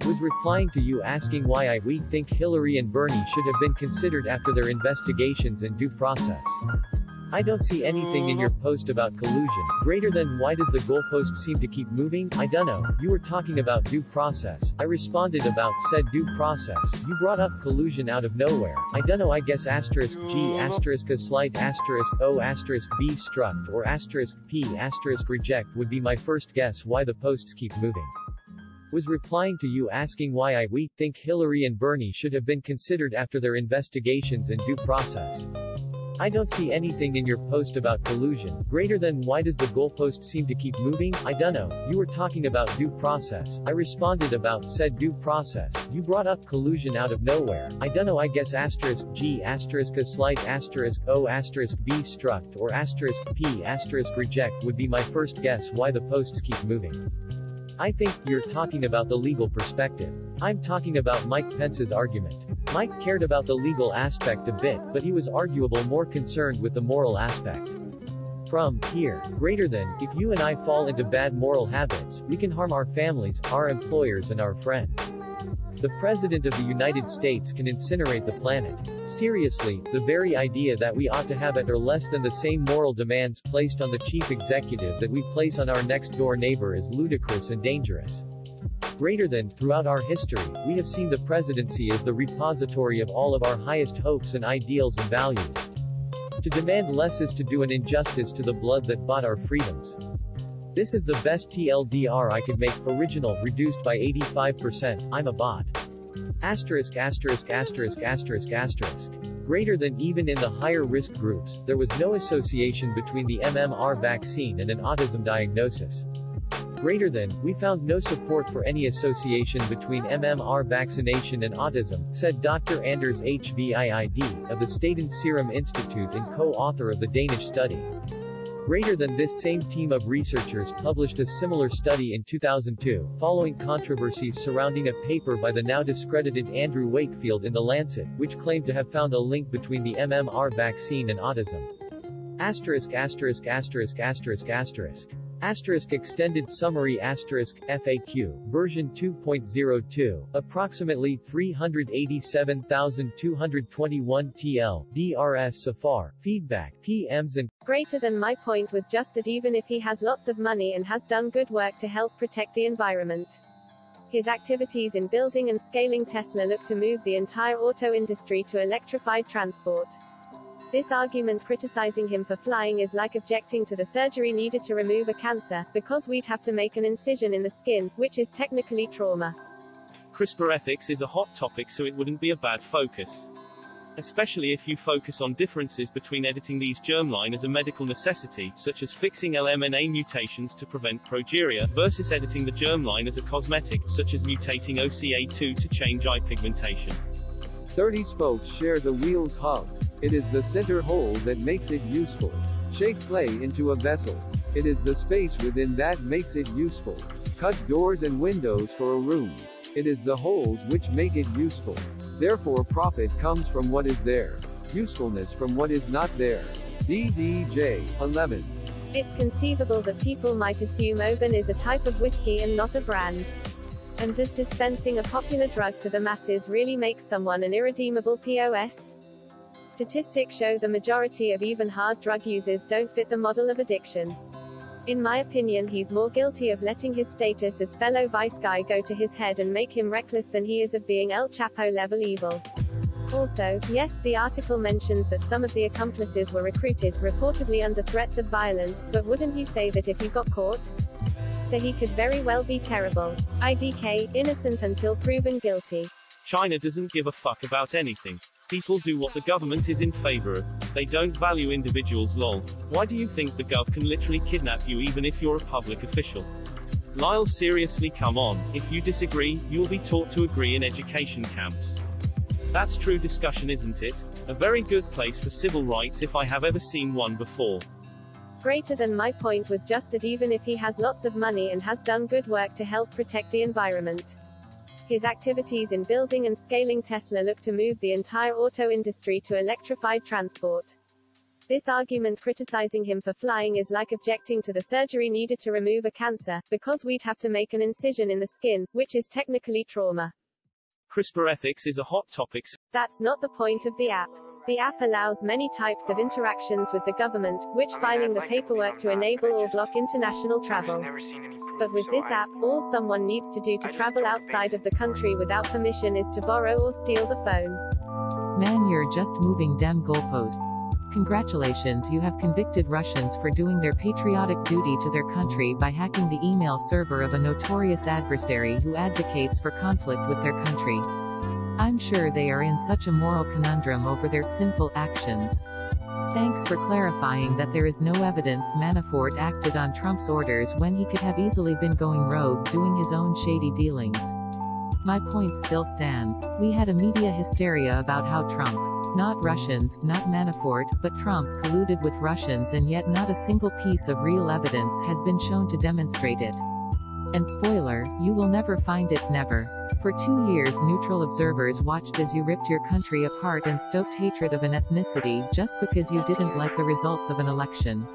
Was replying to you asking why we think Hillary and Bernie should have been considered after their investigations and due process. I don't see anything in your post about collusion. Greater than why does the goalpost seem to keep moving? I dunno. You were talking about due process. I responded about said due process. You brought up collusion out of nowhere. I dunno. I guess asterisk G asterisk a slight asterisk O asterisk B struct or asterisk P asterisk reject would be my first guess why the posts keep moving. Was replying to you asking why we think Hillary and Bernie should have been considered after their investigations and due process. I don't see anything in your post about collusion. Greater than why does the goalpost seem to keep moving? I dunno. You were talking about due process. I responded about said due process. You brought up collusion out of nowhere. I dunno. I guess asterisk G asterisk a slight asterisk O asterisk B struct or asterisk P asterisk reject would be my first guess why the posts keep moving. I think you're talking about the legal perspective. I'm talking about Mike Pence's argument. Mike cared about the legal aspect a bit, but he was arguably more concerned with the moral aspect. From here, greater than, if you and I fall into bad moral habits, we can harm our families, our employers and our friends. The President of the United States can incinerate the planet. Seriously, the very idea that we ought to have at or less than the same moral demands placed on the chief executive that we place on our next-door neighbor is ludicrous and dangerous. Greater than, throughout our history, we have seen the presidency as the repository of all of our highest hopes and ideals and values. To demand less is to do an injustice to the blood that bought our freedoms. This is the best TLDR I could make, original, reduced by 85%, I'm a bot. Asterisk asterisk asterisk asterisk asterisk. Greater than even in the higher risk groups, there was no association between the MMR vaccine and an autism diagnosis. Greater than, we found no support for any association between MMR vaccination and autism, said Dr. Anders Hvid, of the Statens Serum Institute and co-author of the Danish study. Greater than, this same team of researchers published a similar study in 2002, following controversies surrounding a paper by the now discredited Andrew Wakefield in The Lancet, which claimed to have found a link between the MMR vaccine and autism. Asterisk asterisk asterisk asterisk asterisk. Asterisk extended summary asterisk FAQ version 2.02 approximately 387,221 TL DRS Safar feedback PMs and greater than my point was just that even if he has lots of money and has done good work to help protect the environment, his activities in building and scaling Tesla look to move the entire auto industry to electrified transport. This argument criticizing him for flying is like objecting to the surgery needed to remove a cancer, because we'd have to make an incision in the skin, which is technically trauma. CRISPR ethics is a hot topic, so it wouldn't be a bad focus. Especially if you focus on differences between editing these germline as a medical necessity, such as fixing LMNA mutations to prevent progeria, versus editing the germline as a cosmetic, such as mutating OCA2 to change eye pigmentation. 30 spokes share the wheel's hub. It is the center hole that makes it useful. Shape clay into a vessel. It is the space within that makes it useful. Cut doors and windows for a room. It is the holes which make it useful. Therefore profit comes from what is there. Usefulness from what is not there. DDJ 11. It's conceivable that people might assume Oban is a type of whiskey and not a brand. And does dispensing a popular drug to the masses really make someone an irredeemable POS? Statistics show the majority of even hard drug users don't fit the model of addiction. In my opinion, he's more guilty of letting his status as fellow vice guy go to his head and make him reckless than he is of being El Chapo level evil. Also, yes, the article mentions that some of the accomplices were recruited, reportedly under threats of violence, but wouldn't you say that if he got caught? So he could very well be terrible. IDK, innocent until proven guilty. China doesn't give a fuck about anything. People do what the government is in favor of. They don't value individuals, lol. Why do you think the gov can literally kidnap you even if you're a public official? Lyle, seriously, come on. If you disagree, you'll be taught to agree in education camps. That's true discussion, isn't it? A very good place for civil rights if I have ever seen one before. Greater than my point was just that even if he has lots of money and has done good work to help protect the environment, his activities in building and scaling Tesla look to move the entire auto industry to electrified transport. This argument criticizing him for flying is like objecting to the surgery needed to remove a cancer, because we'd have to make an incision in the skin, which is technically trauma. CRISPR ethics is a hot topic. That's not the point of the app. The app allows many types of interactions with the government, which filing the paperwork to enable or block international travel. But with this app, all someone needs to do to travel outside of the country without permission is to borrow or steal the phone. Man, you're just moving damn goalposts. Congratulations, you have convicted Russians for doing their patriotic duty to their country by hacking the email server of a notorious adversary who advocates for conflict with their country. I'm sure they are in such a moral conundrum over their sinful actions. Thanks for clarifying that there is no evidence Manafort acted on Trump's orders when he could have easily been going rogue doing his own shady dealings. My point still stands. We had a media hysteria about how Trump, not Russians, not Manafort, but Trump colluded with Russians, and yet not a single piece of real evidence has been shown to demonstrate it. And spoiler, you will never find it, never. For 2 years neutral observers watched as you ripped your country apart and stoked hatred of an ethnicity just because you didn't like the results of an election.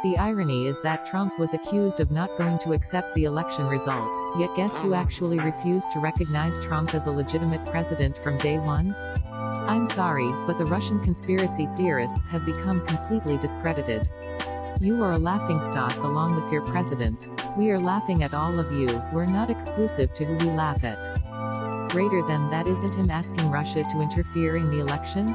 The irony is that Trump was accused of not going to accept the election results, yet guess who actually refused to recognize Trump as a legitimate president from day one? I'm sorry, but the Russian conspiracy theorists have become completely discredited. You are a laughingstock along with your president. We are laughing at all of you, we're not exclusive to who we laugh at. Greater than that, isn't him asking Russia to interfere in the election?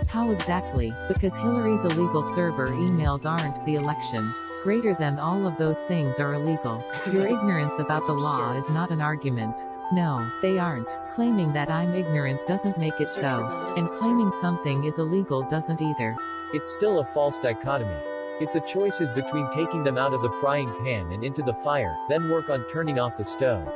How exactly? Because Hillary's illegal server emails aren't the election. Greater than all of those things are illegal. Your ignorance about the law is not an argument. No, they aren't. Claiming that I'm ignorant doesn't make it so. And claiming something is illegal doesn't either. It's still a false dichotomy. If the choice is between taking them out of the frying pan and into the fire, then work on turning off the stove.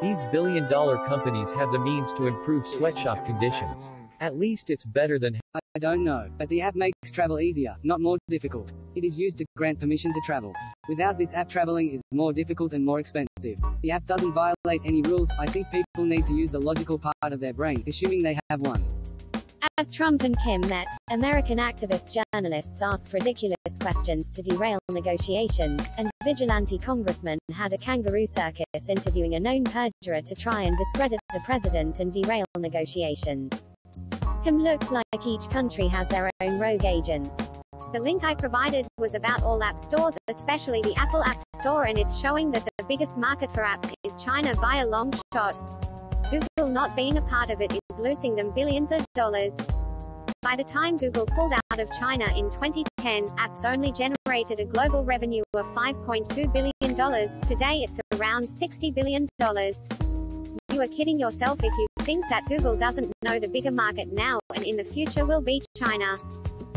These billion-dollar companies have the means to improve sweatshop conditions. At least it's better than... I don't know, but the app makes travel easier, not more difficult. It is used to grant permission to travel. Without this app, traveling is more difficult and more expensive. The app doesn't violate any rules. I think people need to use the logical part of their brain, assuming they have one. As Trump and Kim met, American activist journalists asked ridiculous questions to derail negotiations, and vigilante congressmen had a kangaroo circus interviewing a known perjurer to try and discredit the president and derail negotiations. Looks like each country has their own rogue agents. The link I provided was about all app stores, especially the Apple App Store, and it's showing that the biggest market for apps is China by a long shot. Google not being a part of it is losing them billions of dollars. By the time Google pulled out of China in 2010, apps only generated a global revenue of $5.2 billion. Today it's around $60 billion. You are kidding yourself if you think that Google doesn't know the bigger market now and in the future will be China.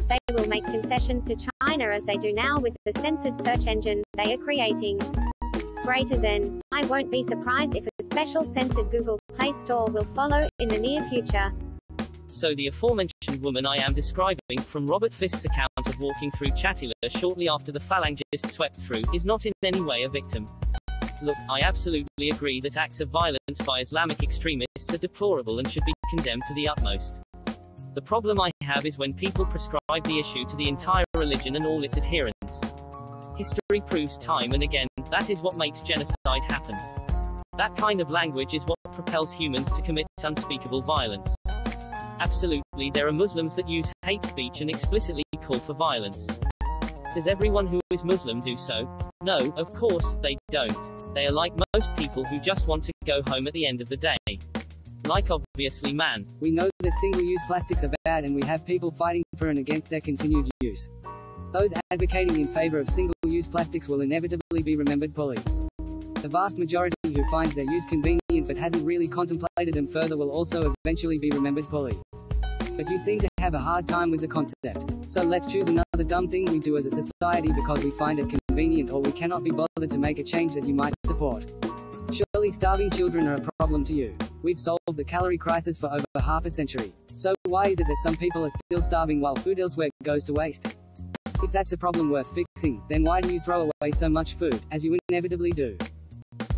They will make concessions to China as they do now with the censored search engine they are creating. Greater than, I won't be surprised if a special censored Google Play Store will follow in the near future. So the aforementioned woman I am describing from Robert Fisk's account of walking through Chatila shortly after the Phalangists swept through is not in any way a victim. Look, I absolutely agree that acts of violence by Islamic extremists are deplorable and should be condemned to the utmost. The problem I have is when people prescribe the issue to the entire religion and all its adherents. History proves time and again, that is what makes genocide happen. That kind of language is what propels humans to commit unspeakable violence. Absolutely, there are Muslims that use hate speech and explicitly call for violence. Does everyone who is Muslim do so? No, of course, they don't. They are like most people who just want to go home at the end of the day. Like obviously man. We know that single-use plastics are bad and we have people fighting for and against their continued use. Those advocating in favor of single-use plastics will inevitably be remembered poorly. The vast majority who finds their use convenient but hasn't really contemplated them further will also eventually be remembered poorly. But you seem to have a hard time with the concept. So let's choose another dumb thing we do as a society because we find it convenient or we cannot be bothered to make a change that you might support. Surely starving children are a problem to you. We've solved the calorie crisis for over half a century. So why is it that some people are still starving while food elsewhere goes to waste? If that's a problem worth fixing, then why do you throw away so much food, as you inevitably do?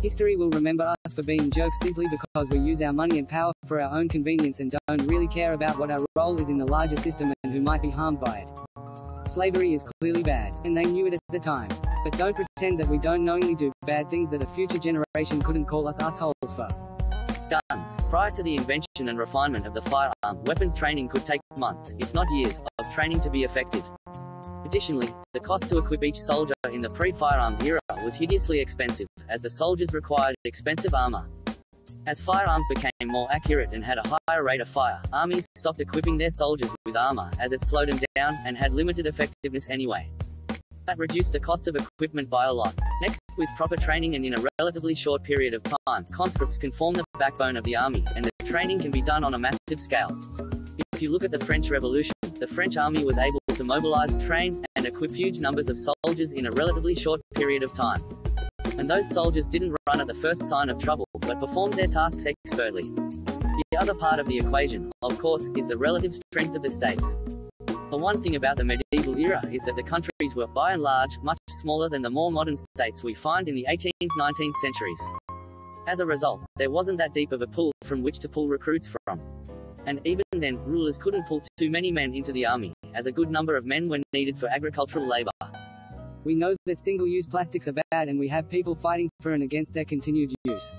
History will remember us for being jerks simply because we use our money and power for our own convenience and don't really care about what our role is in the larger system and who might be harmed by it. Slavery is clearly bad, and they knew it at the time. But don't pretend that we don't knowingly do bad things that a future generation couldn't call us assholes for. Guns. Prior to the invention and refinement of the firearm, weapons training could take months, if not years, of training to be effective. Additionally, the cost to equip each soldier in the pre-firearms era was hideously expensive, as the soldiers required expensive armor. As firearms became more accurate and had a higher rate of fire, armies stopped equipping their soldiers with armor as it slowed them down and had limited effectiveness anyway. That reduced the cost of equipment by a lot. Next, with proper training and in a relatively short period of time, conscripts can form the backbone of the army, and the training can be done on a massive scale. If you look at the French Revolution, the French army was able to mobilize, train, and equip huge numbers of soldiers in a relatively short period of time. And those soldiers didn't run at the first sign of trouble, but performed their tasks expertly. The other part of the equation, of course, is the relative strength of the states. The one thing about the medieval era is that the countries were, by and large, much smaller than the more modern states we find in the 18th, 19th centuries. As a result, there wasn't that deep of a pool from which to pull recruits from. And even then, rulers couldn't pull too many men into the army, as a good number of men were needed for agricultural labor. We know that single-use plastics are bad and we have people fighting for and against their continued use.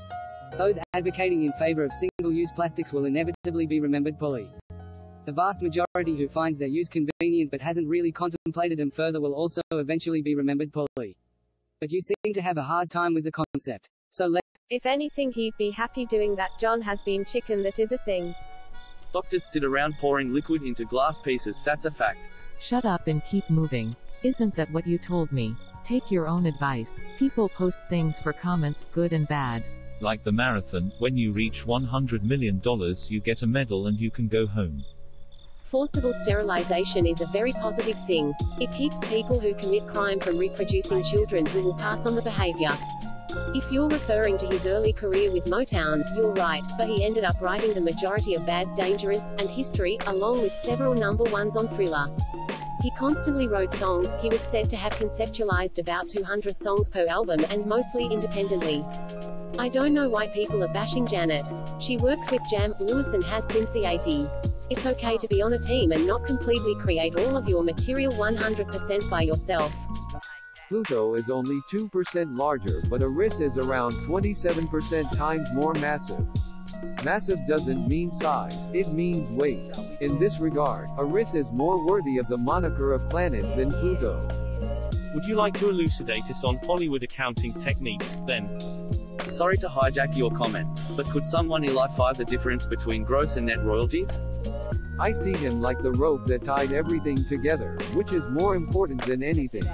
Those advocating in favor of single-use plastics will inevitably be remembered poorly. The vast majority who finds their use convenient but hasn't really contemplated them further will also eventually be remembered poorly. But you seem to have a hard time with the concept. So if anything, he'd be happy doing that. John has been chicken, that is a thing. Doctors sit around pouring liquid into glass pieces, that's a fact. Shut up and keep moving. Isn't that what you told me? Take your own advice. People post things for comments, good and bad. Like the marathon, when you reach $100 million you get a medal and you can go home. Forcible sterilization is a very positive thing. It keeps people who commit crime from reproducing children who will pass on the behavior. If you're referring to his early career with Motown, you're right, but he ended up writing the majority of Bad, Dangerous, and History, along with several #1s on Thriller. He constantly wrote songs. He was said to have conceptualized about 200 songs per album, and mostly independently. I don't know why people are bashing Janet. She works with Jam, Lewis and has since the 80s. It's okay to be on a team and not completely create all of your material 100% by yourself. Pluto is only 2% larger, but Eris is around 27% times more massive. Massive doesn't mean size, it means weight. In this regard, Eris is more worthy of the moniker of planet than Pluto. Would you like to elucidate us on Hollywood accounting techniques, then? Sorry to hijack your comment, but could someone elify the difference between gross and net royalties? I see him like the rope that tied everything together, which is more important than anything.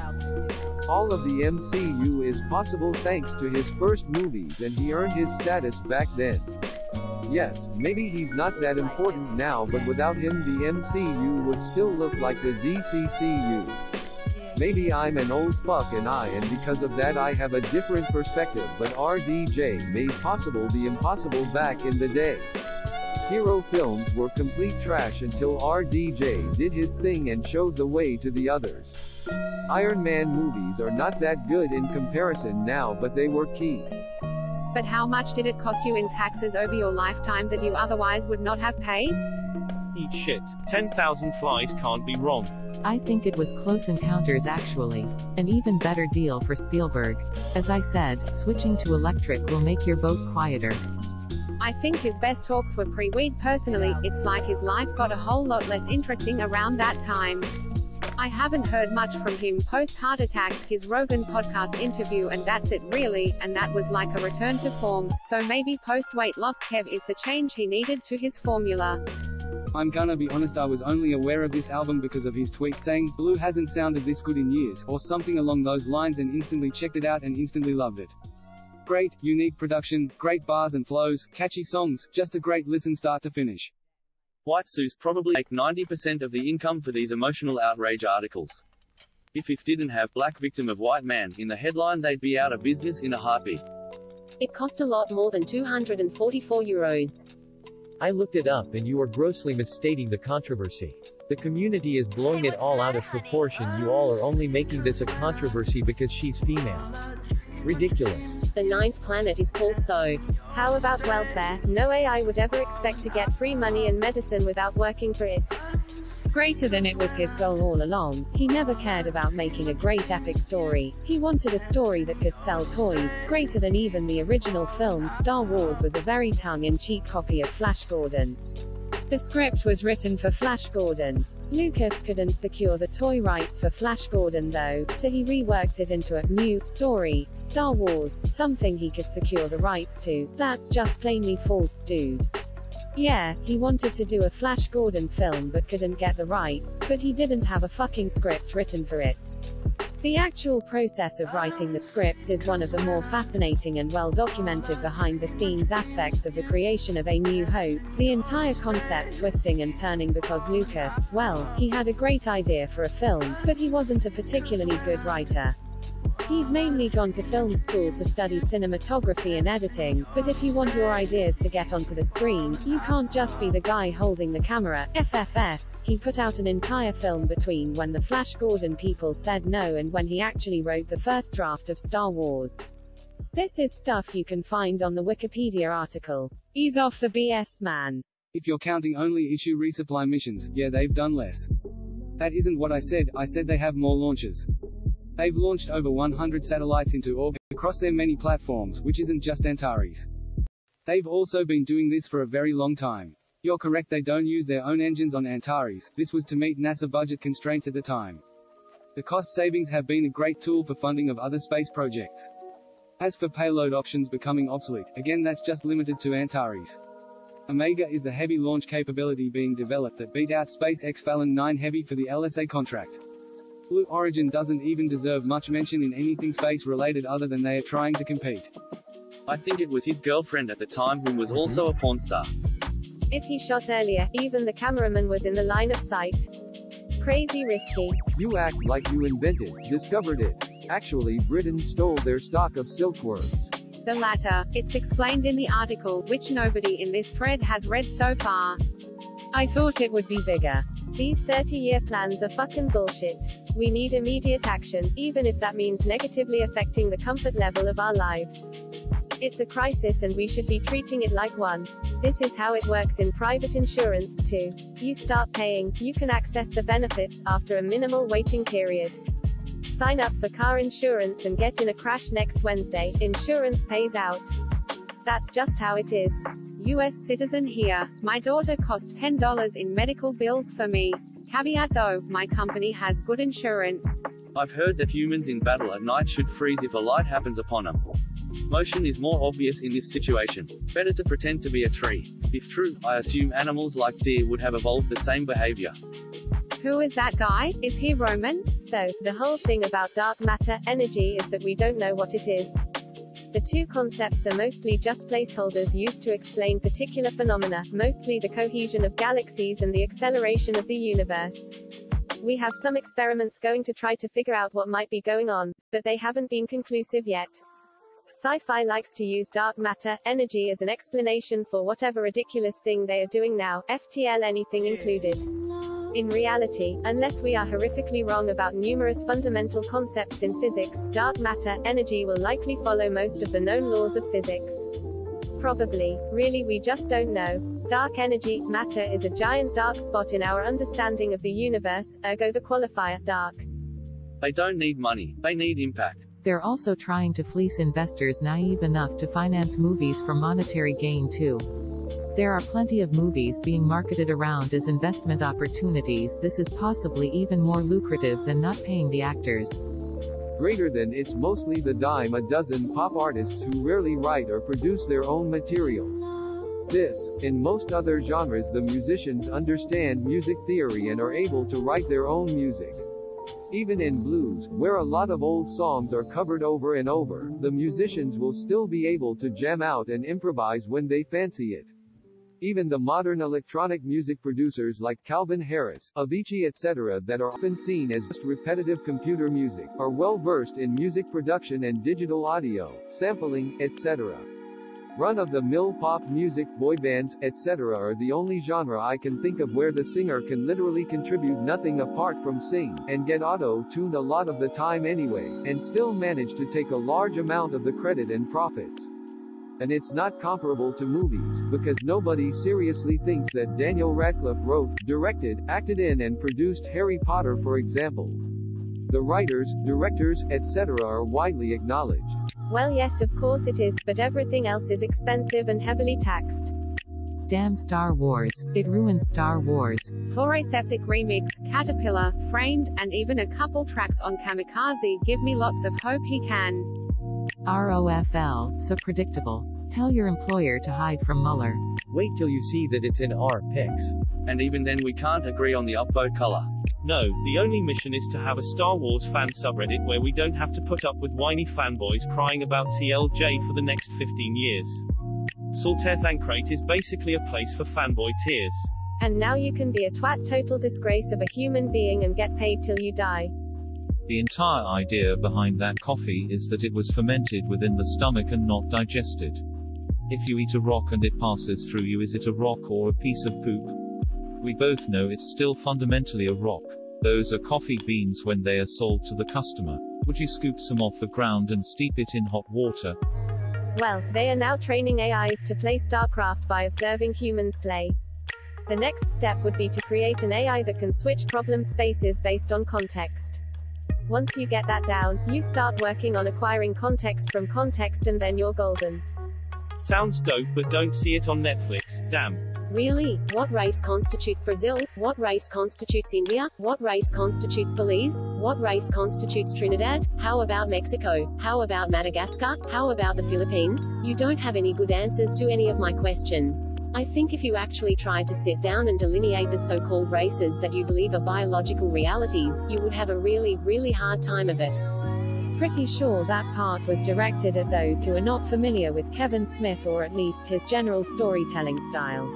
All of the MCU is possible thanks to his first movies, and he earned his status back then. Yes, maybe he's not that important now, but without him the MCU would still look like the DCCU. Maybe I'm an old fuck and because of that I have a different perspective, but RDJ made possible the impossible back in the day. Hero films were complete trash until RDJ did his thing and showed the way to the others. Iron Man movies are not that good in comparison now, but they were key. But how much did it cost you in taxes over your lifetime that you otherwise would not have paid? Eat shit. 10,000 flies can't be wrong. I think it was Close Encounters actually. An even better deal for Spielberg. As I said, switching to electric will make your boat quieter. I think his best talks were pre-weed personally. It's like his life got a whole lot less interesting around that time. I haven't heard much from him post-heart attack, his Rogan podcast interview, and that's it really, and that was like a return to form, so maybe post-weight loss Kev is the change he needed to his formula. I'm gonna be honest, I was only aware of this album because of his tweet saying, "Blue hasn't sounded this good in years," or something along those lines, and instantly checked it out and instantly loved it. Great, unique production, great bars and flows, catchy songs, just a great listen start to finish. White suits probably make 90% of the income for these emotional outrage articles. If didn't have black victim of white man in the headline, they'd be out of business in a heartbeat. It cost a lot more than €244. I looked it up and you are grossly misstating the controversy. The community is blowing it all out of proportion. You all are only making this a controversy because she's female. Ridiculous. The 9th planet is called so. How about welfare? No AI would ever expect to get free money and medicine without working for it. Greater than it was his goal all along. He never cared about making a great epic story. He wanted a story that could sell toys. Greater than even the original film, Star Wars was a very tongue-in-cheek copy of Flash Gordon. The script was written for Flash Gordon. Lucas couldn't secure the toy rights for Flash Gordon though, so he reworked it into a new story, Star Wars, something he could secure the rights to. That's just plainly false, dude. Yeah, he wanted to do a Flash Gordon film but couldn't get the rights, but he didn't have a fucking script written for it. The actual process of writing the script is one of the more fascinating and well-documented behind-the-scenes aspects of the creation of A New Hope, the entire concept twisting and turning because Lucas, well, he had a great idea for a film, but he wasn't a particularly good writer. He'd mainly gone to film school to study cinematography and editing, but if you want your ideas to get onto the screen, you can't just be the guy holding the camera. FFS, he put out an entire film between when the Flash Gordon people said no and when he actually wrote the first draft of Star Wars. This is stuff you can find on the Wikipedia article. Ease off the BS, man. If you're counting only issue resupply missions, yeah, they've done less. That isn't what I said they have more launches. They've launched over 100 satellites into orbit, across their many platforms, which isn't just Antares. They've also been doing this for a very long time. You're correct, they don't use their own engines on Antares, this was to meet NASA budget constraints at the time. The cost savings have been a great tool for funding of other space projects. As for payload options becoming obsolete, again that's just limited to Antares. Omega is the heavy launch capability being developed that beat out SpaceX Falcon 9 Heavy for the LSA contract. Blue Origin doesn't even deserve much mention in anything space-related other than they are trying to compete. I think it was his girlfriend at the time who was also a porn star. If he shot earlier, even the cameraman was in the line of sight. Crazy risky. You act like you discovered it. Actually, Britain stole their stock of silkworms. The latter. It's explained in the article, which nobody in this thread has read so far. I thought it would be bigger. These 30-year plans are fucking bullshit. We need immediate action, even if that means negatively affecting the comfort level of our lives. It's a crisis and we should be treating it like one. This is how it works in private insurance, too. You start paying, you can access the benefits after a minimal waiting period. Sign up for car insurance and get in a crash next Wednesday, insurance pays out. That's just how it is. US citizen here. My daughter cost $10 in medical bills for me. Caveat though, my company has good insurance. I've heard that humans in battle at night should freeze if a light happens upon them. Motion is more obvious in this situation. Better to pretend to be a tree. If true, I assume animals like deer would have evolved the same behavior. Who is that guy? Is he Roman? So, the whole thing about dark matter, energy is that we don't know what it is. The two concepts are mostly just placeholders used to explain particular phenomena, mostly the cohesion of galaxies and the acceleration of the universe. We have some experiments going to try to figure out what might be going on, but they haven't been conclusive yet. Sci-fi likes to use dark matter, energy as an explanation for whatever ridiculous thing they are doing now, FTL anything included. In reality, unless we are horrifically wrong about numerous fundamental concepts in physics, dark matter, energy will likely follow most of the known laws of physics. Probably. Really, we just don't know. Dark energy, matter is a giant dark spot in our understanding of the universe, ergo the qualifier, dark. They don't need money, they need impact. They're also trying to fleece investors naive enough to finance movies for monetary gain too. There are plenty of movies being marketed around as investment opportunities. This is possibly even more lucrative than not paying the actors. Greater than it's mostly the dime a dozen pop artists who rarely write or produce their own material. This, in most other genres, the musicians understand music theory and are able to write their own music. Even in blues, where a lot of old songs are covered over and over, the musicians will still be able to jam out and improvise when they fancy it. Even the modern electronic music producers like Calvin Harris, Avicii etc. that are often seen as just repetitive computer music, are well versed in music production and digital audio, sampling, etc. Run-of-the-mill pop music, boy bands, etc. are the only genre I can think of where the singer can literally contribute nothing apart from sing, and get auto-tuned a lot of the time anyway, and still manage to take a large amount of the credit and profits. And it's not comparable to movies, because nobody seriously thinks that Daniel Radcliffe wrote, directed, acted in and produced Harry Potter, for example. The writers, directors, etc. are widely acknowledged. Well, yes, of course it is, but everything else is expensive and heavily taxed. Damn Star Wars, it ruined Star Wars. Chloraseptic Remix, Caterpillar, Framed, and even a couple tracks on Kamikaze give me lots of hope he can. ROFL, so predictable. Tell your employer to hide from Mueller. Wait till you see that it's in our picks. And even then we can't agree on the upvote color. No, the only mission is to have a Star Wars fan subreddit where we don't have to put up with whiny fanboys crying about TLJ for the next 15 years. Saltaire Thancrate is basically a place for fanboy tears. And now you can be a twat, total disgrace of a human being, and get paid till you die. The entire idea behind that coffee is that it was fermented within the stomach and not digested. If you eat a rock and it passes through you, is it a rock or a piece of poop? We both know it's still fundamentally a rock. Those are coffee beans when they are sold to the customer. Would you scoop some off the ground and steep it in hot water? Well, they are now training AIs to play StarCraft by observing humans play. The next step would be to create an AI that can switch problem spaces based on context. Once you get that down, you start working on acquiring context from context, and then you're golden. Sounds dope, but don't see it on Netflix, damn. Really? What race constitutes Brazil? What race constitutes India? What race constitutes Belize? What race constitutes Trinidad? How about Mexico? How about Madagascar? How about the Philippines? You don't have any good answers to any of my questions. I think if you actually tried to sit down and delineate the so-called races that you believe are biological realities, you would have a really hard time of it. Pretty sure that part was directed at those who are not familiar with Kevin Smith, or at least his general storytelling style.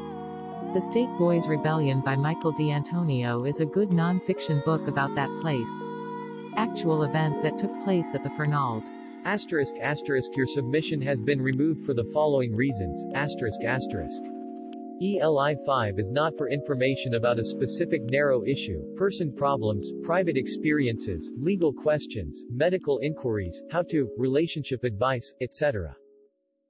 The State Boys Rebellion by Michael D'Antonio is a good non-fiction book about that place. Actual event that took place at the Fernald. ***, your submission has been removed for the following reasons, ***. ELI5 is not for information about a specific narrow issue, person problems, private experiences, legal questions, medical inquiries, how-to, relationship advice, etc.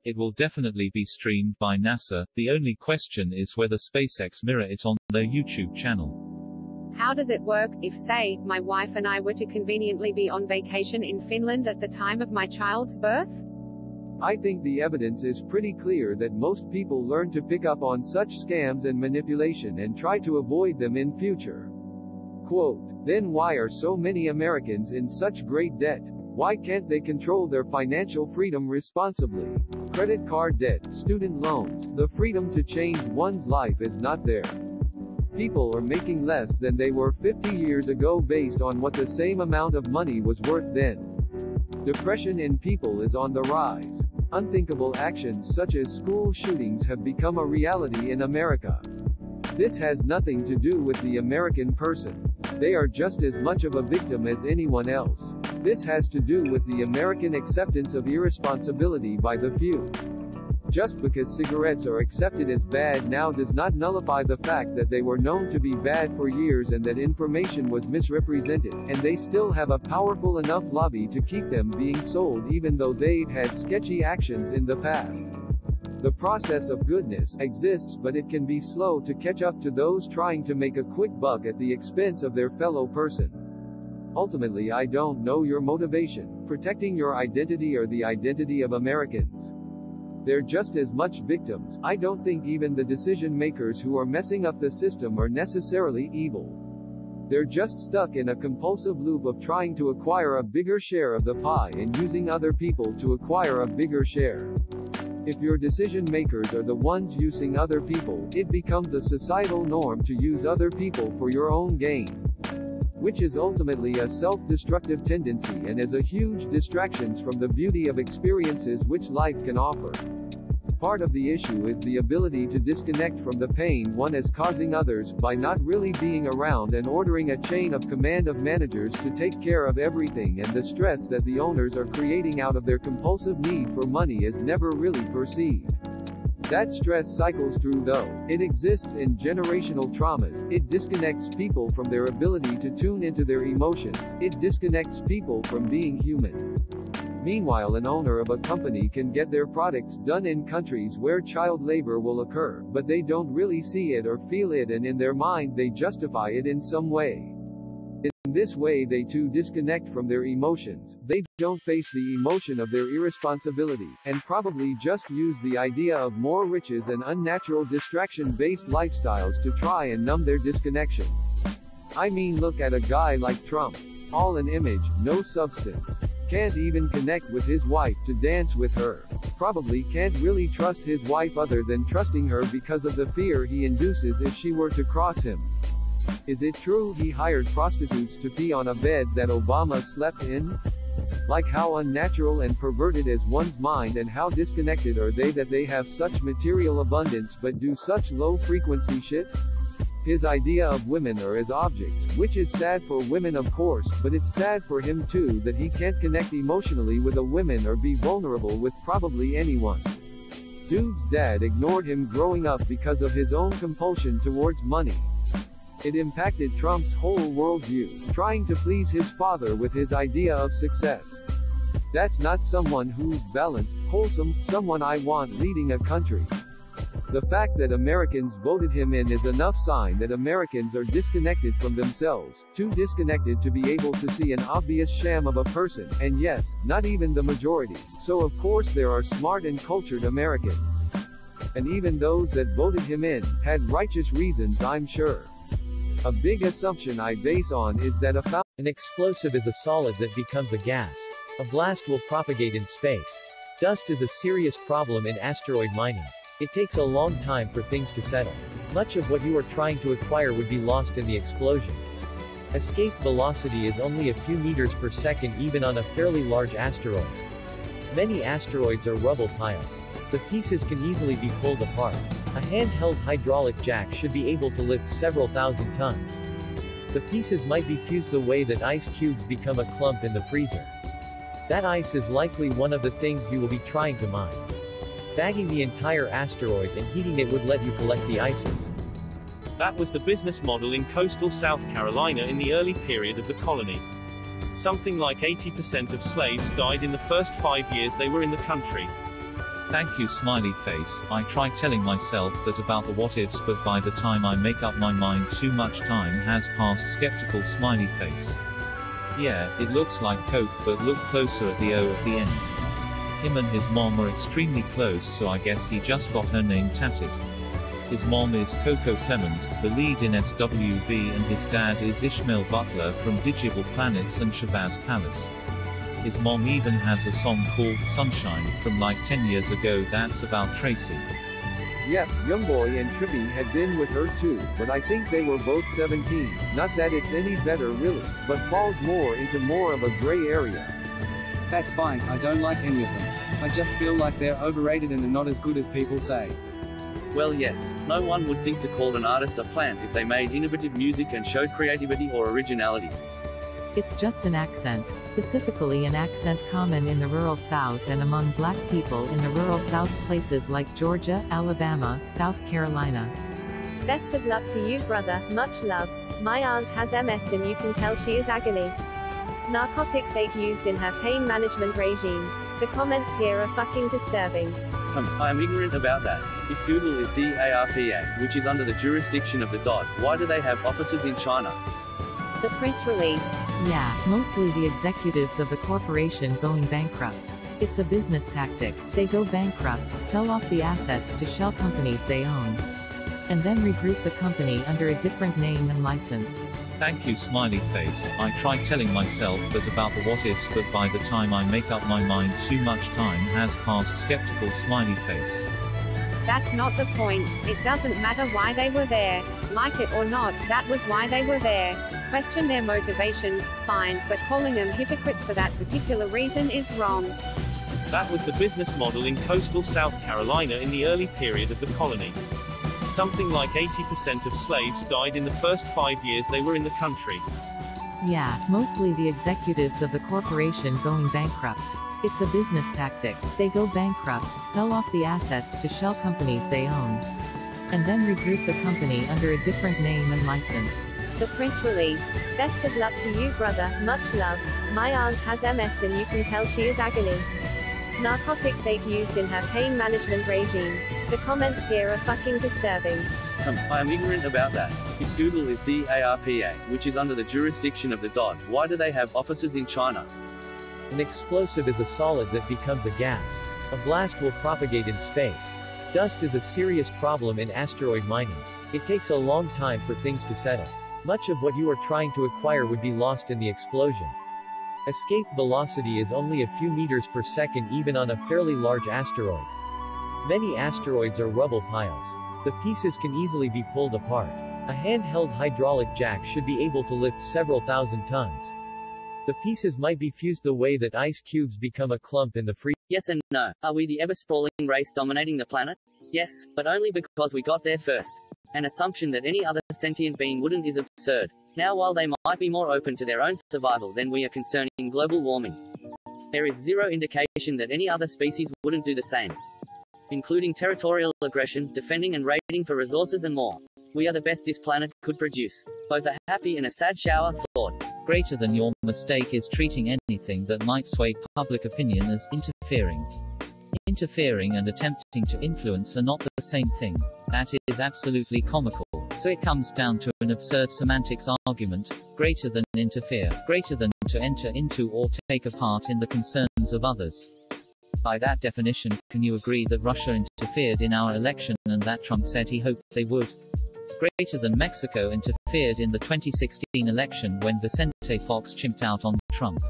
It will definitely be streamed by NASA. The only question is whether SpaceX mirror it on their YouTube channel. How does it work if, say, my wife and I were to conveniently be on vacation in Finland at the time of my child's birth? I think the evidence is pretty clear that most people learn to pick up on such scams and manipulation and try to avoid them in future. Quote, then why are so many Americans in such great debt? Why can't they control their financial freedom responsibly? Credit card debt, student loans, the freedom to change one's life is not there. People are making less than they were 50 years ago based on what the same amount of money was worth then. Depression in people is on the rise. Unthinkable actions such as school shootings have become a reality in America. This has nothing to do with the American person. They are just as much of a victim as anyone else. This has to do with the American acceptance of irresponsibility by the few. Just because cigarettes are accepted as bad now does not nullify the fact that they were known to be bad for years and that information was misrepresented, and they still have a powerful enough lobby to keep them being sold even though they've had sketchy actions in the past. The process of goodness exists, but it can be slow to catch up to those trying to make a quick buck at the expense of their fellow person. Ultimately, I don't know your motivation, protecting your identity or the identity of Americans. They're just as much victims. I don't think even the decision makers who are messing up the system are necessarily evil. They're just stuck in a compulsive loop of trying to acquire a bigger share of the pie and using other people to acquire a bigger share. If your decision makers are the ones using other people, it becomes a societal norm to use other people for your own gain, which is ultimately a self-destructive tendency and is a huge distraction from the beauty of experiences which life can offer. Part of the issue is the ability to disconnect from the pain one is causing others by not really being around and ordering a chain of command of managers to take care of everything, and the stress that the owners are creating out of their compulsive need for money is never really perceived. That stress cycles through though. It exists in generational traumas. It disconnects people from their ability to tune into their emotions. It disconnects people from being human. Meanwhile, an owner of a company can get their products done in countries where child labor will occur, but they don't really see it or feel it, and in their mind they justify it in some way. In this way they too disconnect from their emotions. They don't face the emotion of their irresponsibility, and probably just use the idea of more riches and unnatural distraction-based lifestyles to try and numb their disconnection. I mean, look at a guy like Trump. All an image, no substance. Can't even connect with his wife to dance with her. Probably can't really trust his wife other than trusting her because of the fear he induces if she were to cross him. Is it true he hired prostitutes to pee on a bed that Obama slept in? Like, how unnatural and perverted is one's mind, and how disconnected are they that they have such material abundance but do such low-frequency shit? His idea of women are as objects, which is sad for women of course, but it's sad for him too that he can't connect emotionally with a woman or be vulnerable with probably anyone. Dude's dad ignored him growing up because of his own compulsion towards money. It impacted Trump's whole worldview, trying to please his father with his idea of success. That's not someone who's balanced, wholesome, someone I want leading a country. The fact that Americans voted him in is enough sign that Americans are disconnected from themselves, too disconnected to be able to see an obvious sham of a person, and yes, not even the majority. So of course there are smart and cultured Americans. And even those that voted him in had righteous reasons, I'm sure. A big assumption I base on is that an explosive is a solid that becomes a gas. A blast will propagate in space. Dust is a serious problem in asteroid mining. It takes a long time for things to settle. Much of what you are trying to acquire would be lost in the explosion. Escape velocity is only a few meters per second even on a fairly large asteroid. Many asteroids are rubble piles. The pieces can easily be pulled apart. A handheld hydraulic jack should be able to lift several thousand tons. The pieces might be fused the way that ice cubes become a clump in the freezer. That ice is likely one of the things you will be trying to mine. Bagging the entire asteroid and heating it would let you collect the ices. That was the business model in coastal South Carolina in the early period of the colony. Something like 80% of slaves died in the first 5 years they were in the country. Thank you, smiley face. I try telling myself that about the what-ifs, but by the time I make up my mind too much time has passed. Skeptical smiley face. Yeah, it looks like Coke, but look closer at the O at the end. Him and his mom are extremely close, so I guess he just got her name tatted. His mom is Coco Clemens, the lead in SWV, and his dad is Ishmael Butler from Digital Planets and Shabazz Palace. His mom even has a song called Sunshine, from like 10 years ago that's about Tracy. Yep, Youngboy and Trippy had been with her too, but I think they were both 17, not that it's any better really, but falls more into more of a gray area. That's fine, I don't like any of them. I just feel like they're overrated and are not as good as people say. Well yes, no one would think to call an artist a plant if they made innovative music and showed creativity or originality. It's just an accent, specifically an accent common in the rural South and among black people in the rural South, places like Georgia, Alabama, South Carolina. Best of luck to you, brother, much love. My aunt has MS and you can tell she is agony. Narcotics ain't used in her pain management regime. The comments here are fucking disturbing. I am ignorant about that. If Google is DARPA, which is under the jurisdiction of the DOD, why do they have offices in China? The press release. Yeah, mostly the executives of the corporation going bankrupt. It's a business tactic. They go bankrupt, sell off the assets to shell companies they own, and then regroup the company under a different name and license. Thank you, smiley face. I try telling myself that about the what ifs, but by the time I make up my mind, too much time has passed. Skeptical smiley face. That's not the point. It doesn't matter why they were there. Like it or not, that was why they were there. Question their motivations, fine, but calling them hypocrites for that particular reason is wrong. That was the business model in coastal South Carolina in the early period of the colony. Something like 80% of slaves died in the first 5 years they were in the country. Yeah, mostly the executives of the corporation going bankrupt. It's a business tactic. They go bankrupt, sell off the assets to shell companies they own, and then regroup the company under a different name and license. The press release. Best of luck to you, brother. Much love. My aunt has MS and you can tell she is agony. Narcotics ain't used in her pain management regime. The comments here are fucking disturbing. I am ignorant about that. If Google is DARPA, which is under the jurisdiction of the DOD, why do they have offices in China? An explosive is a solid that becomes a gas. A blast will propagate in space. Dust is a serious problem in asteroid mining. It takes a long time for things to settle. Much of what you are trying to acquire would be lost in the explosion. Escape velocity is only a few meters per second even on a fairly large asteroid. Many asteroids are rubble piles. The pieces can easily be pulled apart. A handheld hydraulic jack should be able to lift several thousand tons. The pieces might be fused the way that ice cubes become a clump in the freezer. Yes and no. Are we the ever-sprawling race dominating the planet? Yes, but only because we got there first. An assumption that any other sentient being wouldn't is absurd. Now, while they might be more open to their own survival than we are concerning global warming, there is zero indication that any other species wouldn't do the same, including territorial aggression, defending and raiding for resources and more. We are the best this planet could produce. Both a happy and a sad shower thought. Greater than your mistake is treating anything that might sway public opinion as interfering. Interfering and attempting to influence are not the same thing. That is absolutely comical. So it comes down to an absurd semantics argument. Greater than interfere. Greater than to enter into or take a part in the concerns of others. By that definition, can you agree that Russia interfered in our election and that Trump said he hoped they would? Greater than Mexico interfered in the 2016 election when Vicente Fox chimped out on Trump?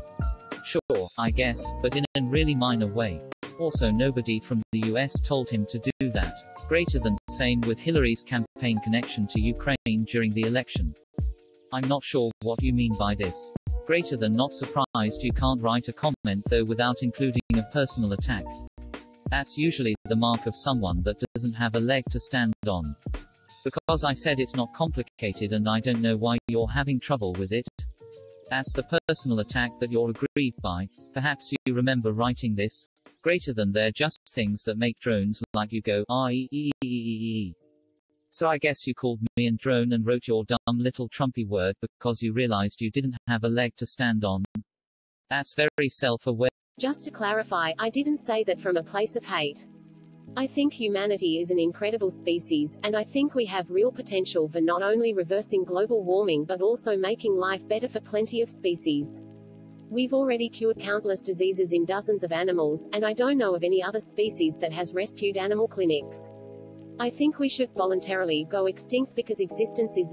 Sure, I guess, but in a really minor way. Also, nobody from the US told him to do that. Greater than, same with Hillary's campaign connection to Ukraine during the election. I'm not sure what you mean by this. Greater than not surprised you can't write a comment though without including a personal attack. That's usually the mark of someone that doesn't have a leg to stand on. Because I said it's not complicated and I don't know why you're having trouble with it. That's the personal attack that you're aggrieved by. Perhaps you remember writing this. Greater than they're just things that make drones like you go "ah-ee-ee-ee-ee-ee." So I guess you called me a drone and wrote your dumb little Trumpy word because you realized you didn't have a leg to stand on. That's very self-aware. Just to clarify, I didn't say that from a place of hate. I think humanity is an incredible species, and I think we have real potential for not only reversing global warming but also making life better for plenty of species. We've already cured countless diseases in dozens of animals, and I don't know of any other species that has rescued animal clinics. I think we should voluntarily go extinct because existence is